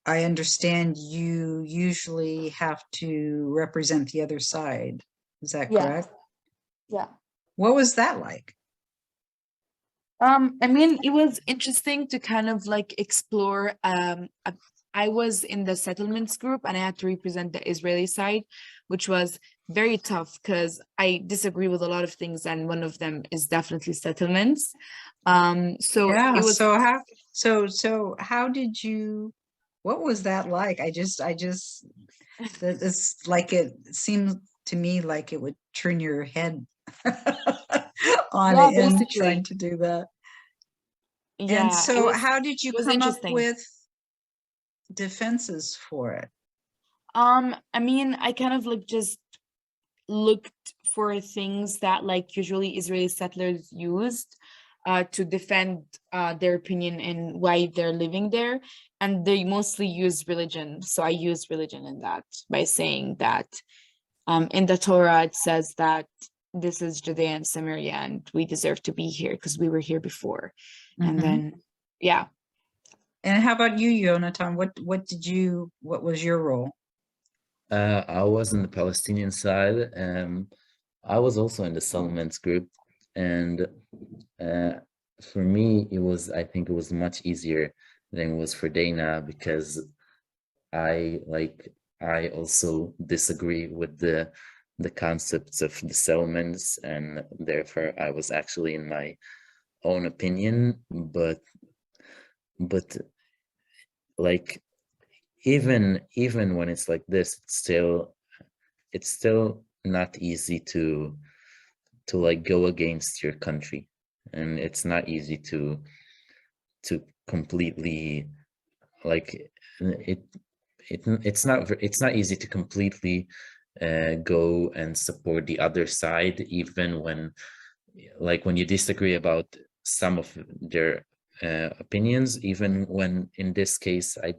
A: I understand you usually have to represent the other side. Is that correct?
D: Yeah.
A: What was that like?
D: I mean, it was interesting to kind of like explore. I was in the settlements group and I had to represent the Israeli side, which was very tough because I disagree with a lot of things, and one of them is definitely settlements. So
A: Yeah.
D: it was.
A: So how did you? What was that like? It's like, it seemed to me like it would turn your head on
D: Yeah,
A: it and
D: basically.
A: trying to do that.
D: Yeah,
A: And so how did you
D: it was
A: come up
D: interesting.
A: with defenses for it?
D: I mean, I kind of like just looked for things that like usually Israeli settlers used to defend their opinion and why they're living there, and they mostly use religion. So I used religion in that by saying that in the Torah it says that this is Judea and Samaria and we deserve to be here because we were here before. And then yeah.
A: And how about you, Jonathan? What was your role?
C: I was on the Palestinian side. I was also in the settlements group, and for me, I think it was much easier than it was for Dana, because I also disagree with the concepts of the settlements, and therefore I was actually in my own opinion, but like even when it's like this, it's still not easy to like go against your country, and it's not easy to completely like it's not easy to completely go and support the other side, even when you disagree about some of their opinions. Even when in this case I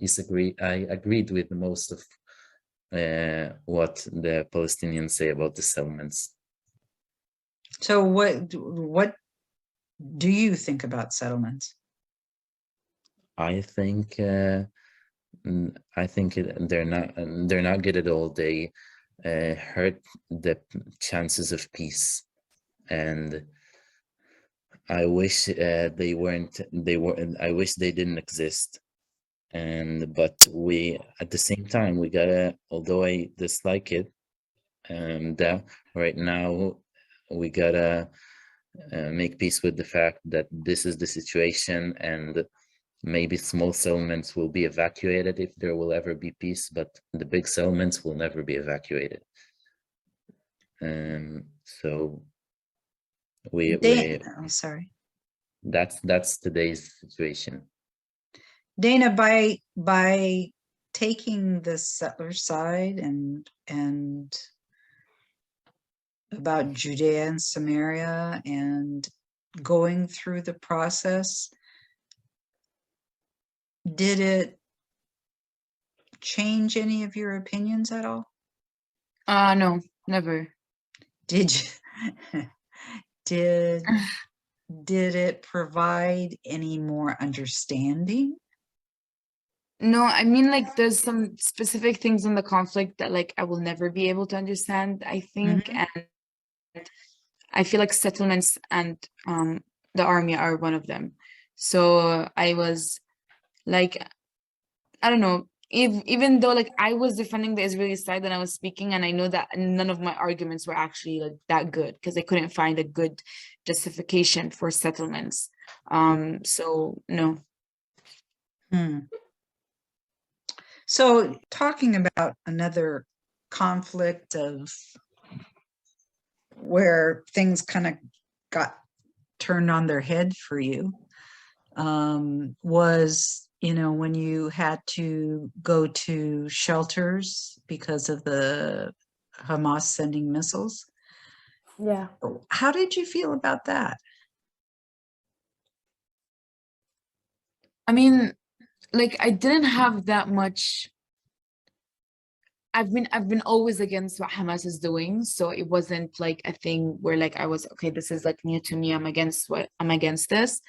C: agreed with most of what the Palestinians say about the settlements.
A: So what do you think about settlements?
C: I think they're not good at all. They hurt the chances of peace, and I wish they weren't. I wish they didn't exist. But we, at the same time, we gotta. Although I dislike it, that right now we gotta make peace with the fact that this is the situation, and maybe small settlements will be evacuated if there will ever be peace, but the big settlements will never be evacuated. So
A: I'm sorry.
C: That's today's situation.
A: Dana, by taking the settler side and about Judea and Samaria and going through the process, did it change any of your opinions at all?
D: No, never.
A: Did you did it provide any more understanding?
D: No, I mean, like, there's some specific things in the conflict that, like, I will never be able to understand, I think. And I feel like settlements and the army are one of them. So I was like, I don't know, even though like I was defending the Israeli side and I was speaking, and I know that none of my arguments were actually like that good because I couldn't find a good justification for settlements. So no.
A: So talking about another conflict of where things kind of got turned on their head for you, was, when you had to go to shelters because of the Hamas sending missiles.
D: Yeah.
A: How did you feel about that?
D: I mean, like, I didn't have that much. I've been always against what Hamas is doing, so it wasn't like a thing where like I was, okay, this is like new to me, I'm against this.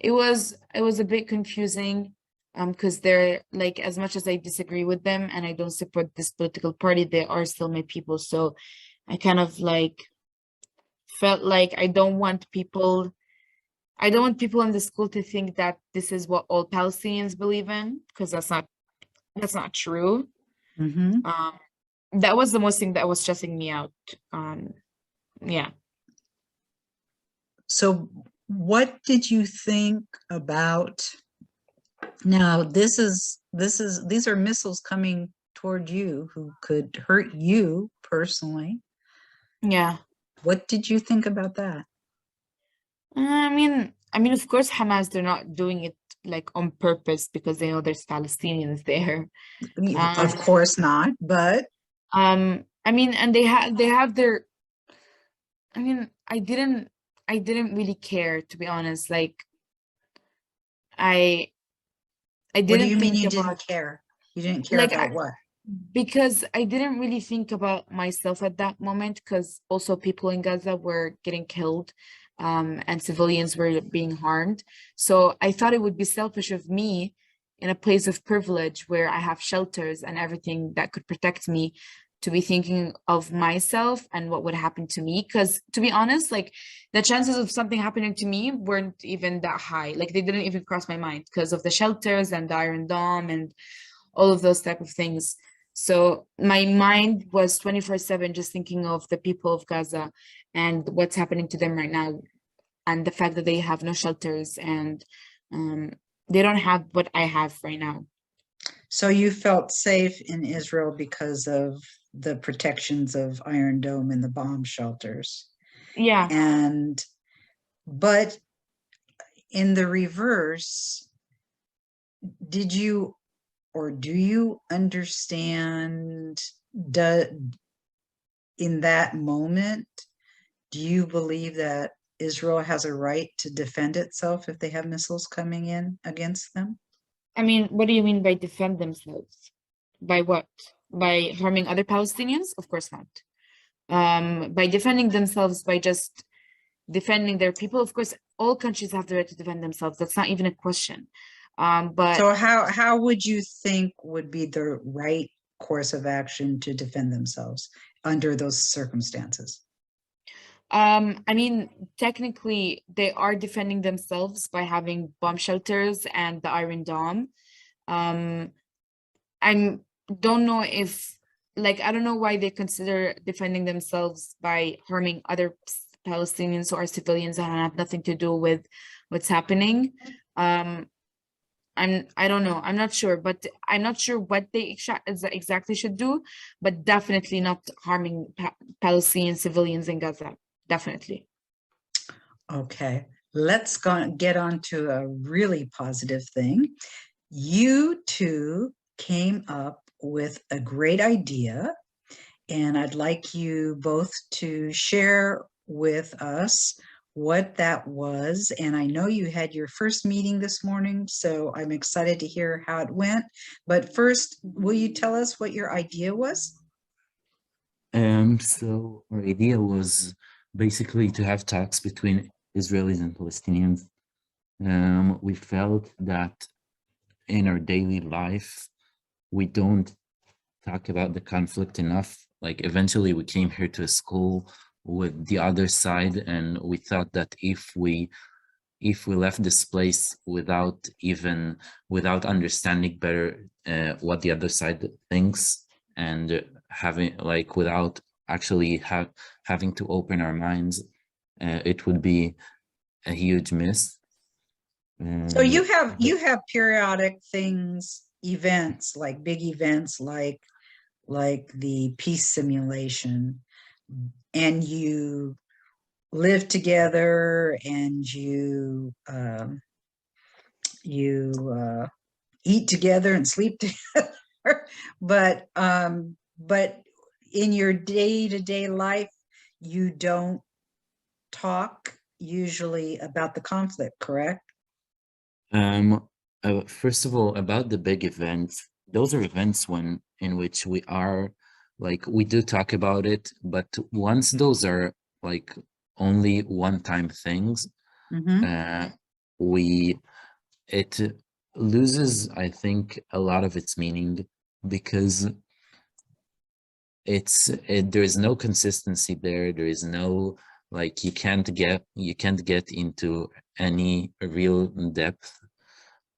D: It was a bit confusing, because they're like, as much as I disagree with them and I don't support this political party, they are still my people. So I kind of like felt like I don't want people in the school to think that this is what all Palestinians believe in, because that's not true. That was the most thing that was stressing me out. Yeah.
A: So what did you think about, now these are missiles coming toward you who could hurt you personally.
D: Yeah.
A: What did you think about that?
D: I mean, of course, Hamas, they're not doing it like on purpose because they know there's Palestinians there.
A: Of course not, but
D: I mean, and they have their. I mean, I didn't really care, to be honest. Like, I
A: what do
D: didn't
A: you mean
D: think
A: you
D: about,
A: didn't care? You didn't care
D: like,
A: about what?
D: because I didn't really think about myself at that moment, because also people in Gaza were getting killed, and civilians were being harmed. So I thought it would be selfish of me, in a place of privilege where I have shelters and everything that could protect me, to be thinking of myself and what would happen to me. Because to be honest, like, the chances of something happening to me weren't even that high. Like, they didn't even cross my mind because of the shelters and the Iron Dome and all of those type of things. So my mind was 24/7 just thinking of the people of Gaza and what's happening to them right now, and the fact that they have no shelters and they don't have what I have right now.
A: So you felt safe in Israel because of the protections of Iron Dome and the bomb shelters.
D: Yeah.
A: And, but in the reverse, did you or do you understand, in that moment, do you believe that Israel has a right to defend itself if they have missiles coming in against them?
D: I mean, what do you mean by defend themselves? By what? By harming other Palestinians? Of course not. By defending themselves, by just defending their people, of course, all countries have the right to defend themselves. That's not even a question. But
A: So how would you think would be the right course of action to defend themselves under those circumstances?
D: I mean, technically, they are defending themselves by having bomb shelters and the Iron Dome. I don't know if, like, I don't know why they consider defending themselves by harming other Palestinians who are civilians and have nothing to do with what's happening. I don't know. I'm not sure, but I'm not sure what they exactly should do, but definitely not harming Palestinian civilians in Gaza. Definitely.
A: Okay, let's get on to a really positive thing. You two came up with a great idea, and I'd like you both to share with us what that was. And I know you had your first meeting this morning, so I'm excited to hear how it went. But first, will you tell us what your idea was?
C: So our idea was basically to have talks between Israelis and Palestinians. We felt that in our daily life, we don't talk about the conflict enough. Like eventually we came here to a school with the other side, and we thought that if we left this place without understanding better what the other side thinks, and having like without actually having to open our minds, it would be a huge miss.
A: So you have periodic things, events, like big events like the peace simulation, and you live together, and you eat together and sleep together. But in your day-to-day life, you don't talk usually about the conflict, correct?
C: First of all, about the big events, those are events in which we are like, we do talk about it, but once those are like only one-time things,
A: Mm-hmm.
C: It loses, I think, a lot of its meaning, because there is no consistency there. There is no, like, you can't get into any real depth.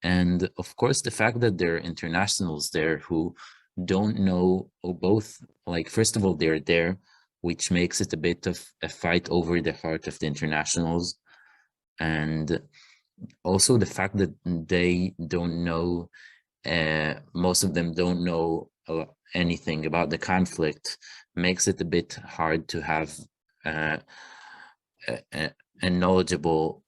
C: And of course, the fact that there are internationals there who don't know, or both, like, first of all, they're there, which makes it a bit of a fight over the heart of the internationals. And also the fact that they don't know, most of them don't know anything about the conflict, makes it a bit hard to have a knowledgeable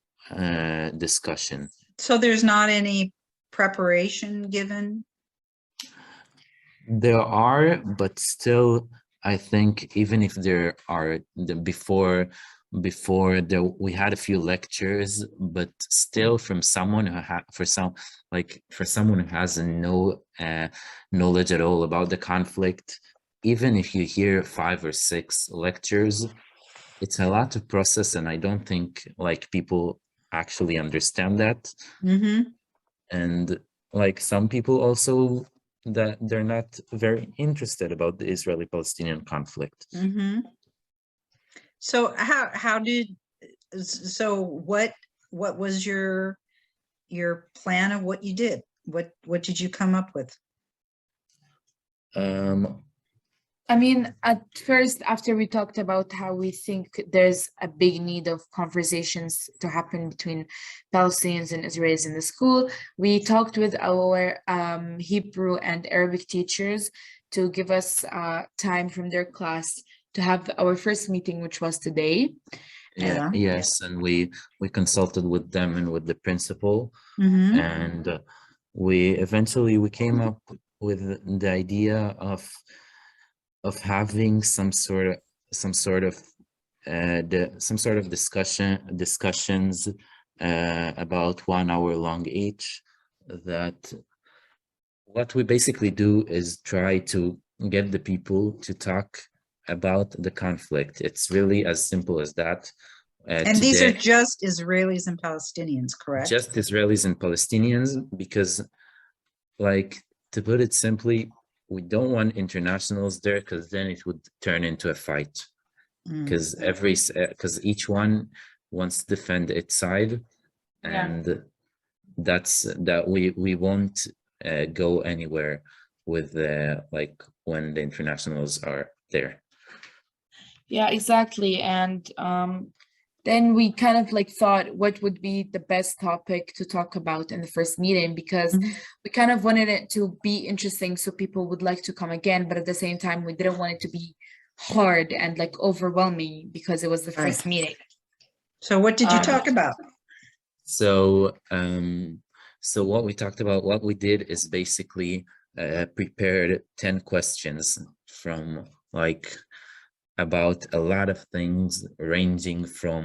C: discussion.
A: So there's not any preparation given?
C: There are, but still, I think even if there are, before there, we had a few lectures, but still, from someone who for someone who has no knowledge at all about the conflict, even if you hear 5 or 6 lectures, it's a lot to process, and I don't think like people actually understand that.
A: Mm-hmm.
C: And like some people also, that they're not very interested about the Israeli-Palestinian conflict.
A: Mm-hmm. So what was your plan of what you did? What did you come up with?
D: I mean, at first, after we talked about how we think there's a big need of conversations to happen between Palestinians and Israelis in the school, we talked with our Hebrew and Arabic teachers to give us time from their class to have our first meeting, which was today.
A: Yeah.
C: Yes, and we consulted with them and with the principal,
A: Mm-hmm.
C: and we came up with the idea of having some sort of discussions about 1 hour long each. That what we basically do is try to get the people to talk about the conflict. It's really as simple as that.
A: And these are
C: Today,
A: just Israelis and Palestinians, correct?
C: just Israelis and Palestinians, because, like, to put it simply, we don't want internationals there, because then it would turn into a fight.
A: Mm.
C: Because each one wants to defend its side,
D: Yeah.
C: and that we won't go anywhere with like when the internationals are there.
D: Yeah, exactly. And then we kind of like thought what would be the best topic to talk about in the first meeting, because
A: Mhm.
D: we kind of wanted it to be interesting so people would like to come again, but at the same time we didn't want it to be hard and like overwhelming because it was the
A: Right.
D: first meeting.
A: So what did you talk about?
C: So what we talked about, what we did is basically prepared 10 questions from like about a lot of things, ranging from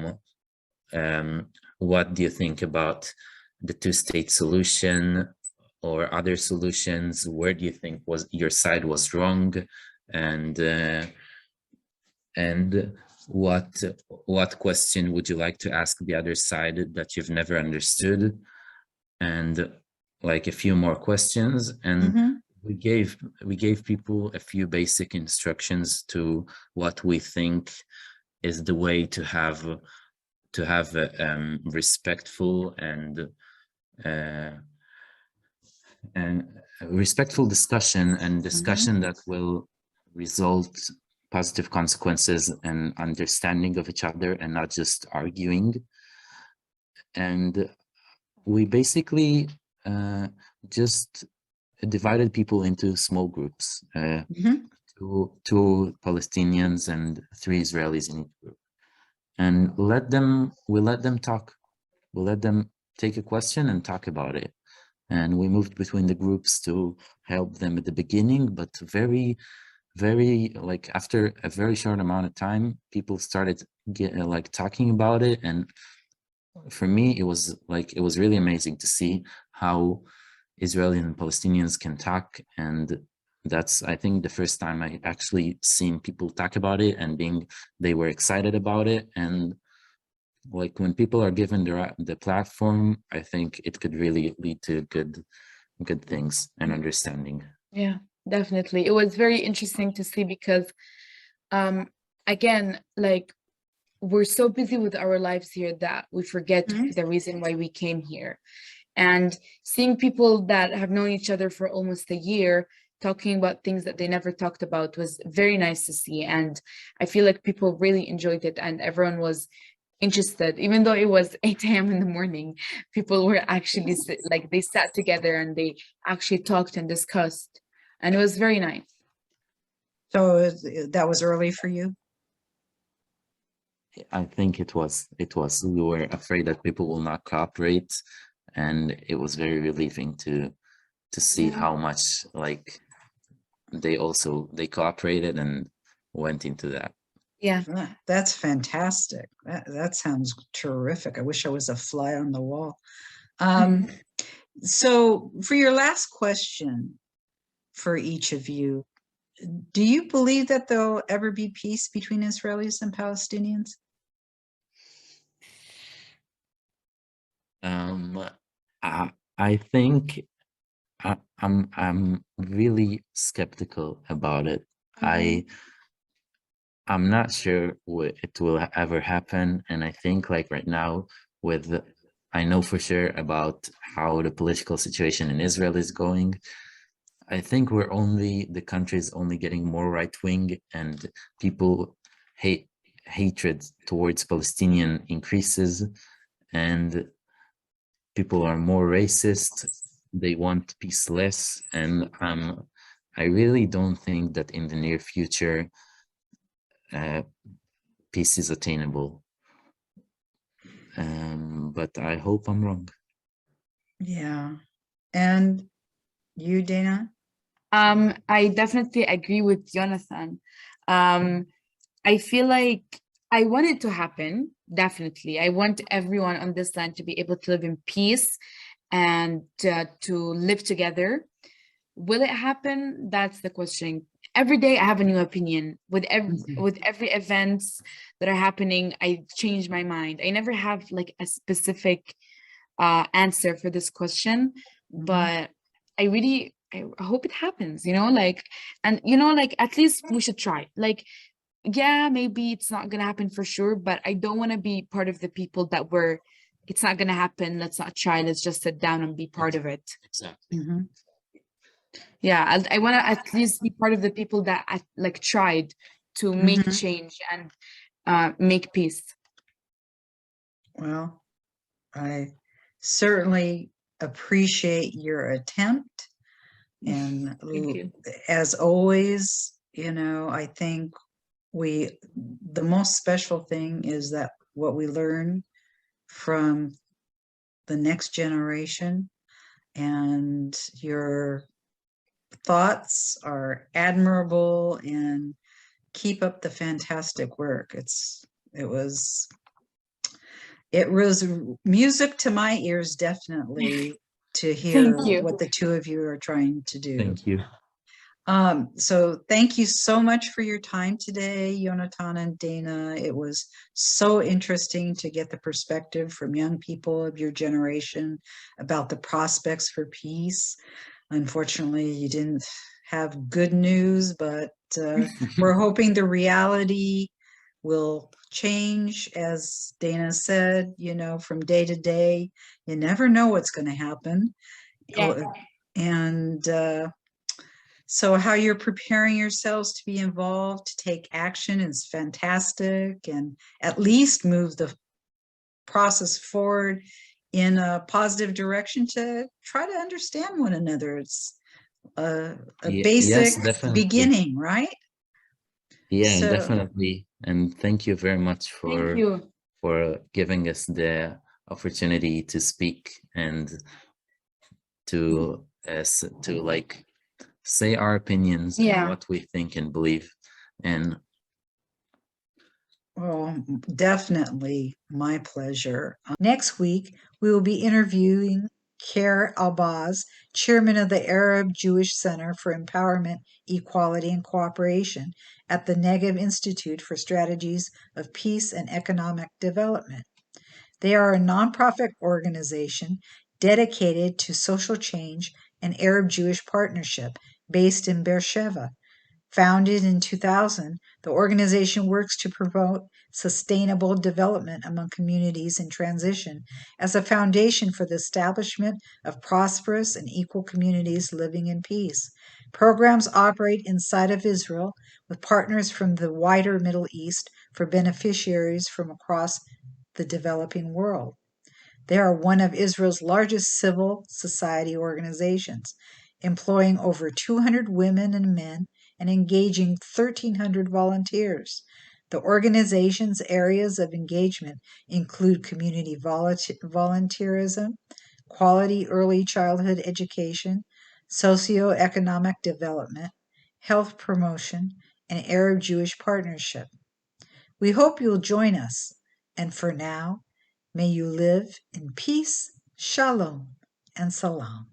C: what do you think about the two-state solution or other solutions? Where do you think was your side was wrong? And what question would you like to ask the other side that you've never understood? And like a few more questions. And
A: Mhm.
C: we gave people a few basic instructions to what we think is the way to have a respectful and respectful discussion, and discussion that will result positive consequences and understanding of each other, and not just arguing. And we basically just divided people into small groups,
A: Mhm.
C: two Palestinians and 3 Israelis in each group, and we let them talk. We let them take a question and talk about it. And we moved between the groups to help them at the beginning, but very like after a very short amount of time, people started talking about it. And for me, it was really amazing to see how Israelis and Palestinians can talk. And that's, I think, the first time I actually seen people talk about it and they were excited about it. And like when people are given the platform, I think it could really lead to good things and understanding.
D: Yeah, definitely. It was very interesting to see because again, like we're so busy with our lives here that we forget
A: Mhm.
D: the reason why we came here. And seeing people that have known each other for almost a year talking about things that they never talked about was very nice to see. And I feel like people really enjoyed it and everyone was interested, even though it was 8 a.m. in the morning. People were actually like they sat together and they actually talked and discussed, and it was very nice.
A: So that was early for you?
C: I think it was. We were afraid that people will not cooperate, and it was very relieving to see how much like they cooperated and went into that.
D: Yeah.
A: That's fantastic. That sounds terrific. I wish I was a fly on the wall. So for your last question for each of you, do you believe that there'll ever be peace between Israelis and Palestinians?
C: I think I'm really skeptical about it. I'm not sure it will ever happen, and I think like right now I know for sure about how the political situation in Israel is going. I think the country is only getting more right-wing, and people hatred towards Palestinian increases, and people are more racist. They want peace less, and I really don't think that in the near future peace is attainable. But I hope I'm wrong.
A: Yeah. And you, Dana?
D: I definitely agree with Jonathan. I feel like I want it to happen, definitely. I want everyone on this land to be able to live in peace and to live together. Will it happen? That's the question. Every day I have a new opinion. With every events that are happening, I change my mind. I never have like a specific answer for this question, but I hope it happens, like, and like, at least we should try. Like, yeah, maybe it's not gonna happen for sure, but I don't want to be part of the people that it's not gonna happen, let's not try, let's just sit down and be part of it.
C: Exactly.
D: Yeah, I want to at least be part of the people that like tried to make change and make peace.
A: Well, I certainly appreciate your attempt. And
D: Thank you.
A: as always, I think the most special thing is that what we learn from the next generation, and your thoughts are admirable, and keep up the fantastic work. It was music to my ears, definitely, to hear
D: Thank you.
A: what the two of you are trying to do.
C: Thank you.
A: So thank you so much for your time today, Jonathan and Dana. It was so interesting to get the perspective from young people of your generation about the prospects for peace. Unfortunately, you didn't have good news, but we're hoping the reality will change. As Dana said, from day to day, you never know what's going to happen.
D: Yeah.
A: And so how you're preparing yourselves to be involved, to take action, is fantastic, and at least move the process forward in a positive direction to try to understand one another. It's a basic
C: Yes, definitely.
A: beginning, right?
C: Yeah,
A: So,
C: definitely. And thank you very much
D: Thank you.
C: for giving us the opportunity to speak and to like say our opinions and what we think and believe. And
A: well, definitely my pleasure. Next week, we will be interviewing Khair Albaz, chairman of the Arab Jewish Center for Empowerment, Equality, and Cooperation at the Negev Institute for Strategies of Peace and Economic Development. They are a nonprofit organization dedicated to social change and Arab-Jewish partnership based in Beersheba. Founded in 2000, the organization works to promote sustainable development among communities in transition as a foundation for the establishment of prosperous and equal communities living in peace. Programs operate inside of Israel with partners from the wider Middle East for beneficiaries from across the developing world. They are one of Israel's largest civil society organizations, employing over 200 women and men and engaging 1,300 volunteers. The organization's areas of engagement include community volunteerism, quality early childhood education, socioeconomic development, health promotion, and Arab-Jewish partnership. We hope you'll join us, and for now, may you live in peace, shalom, and salam.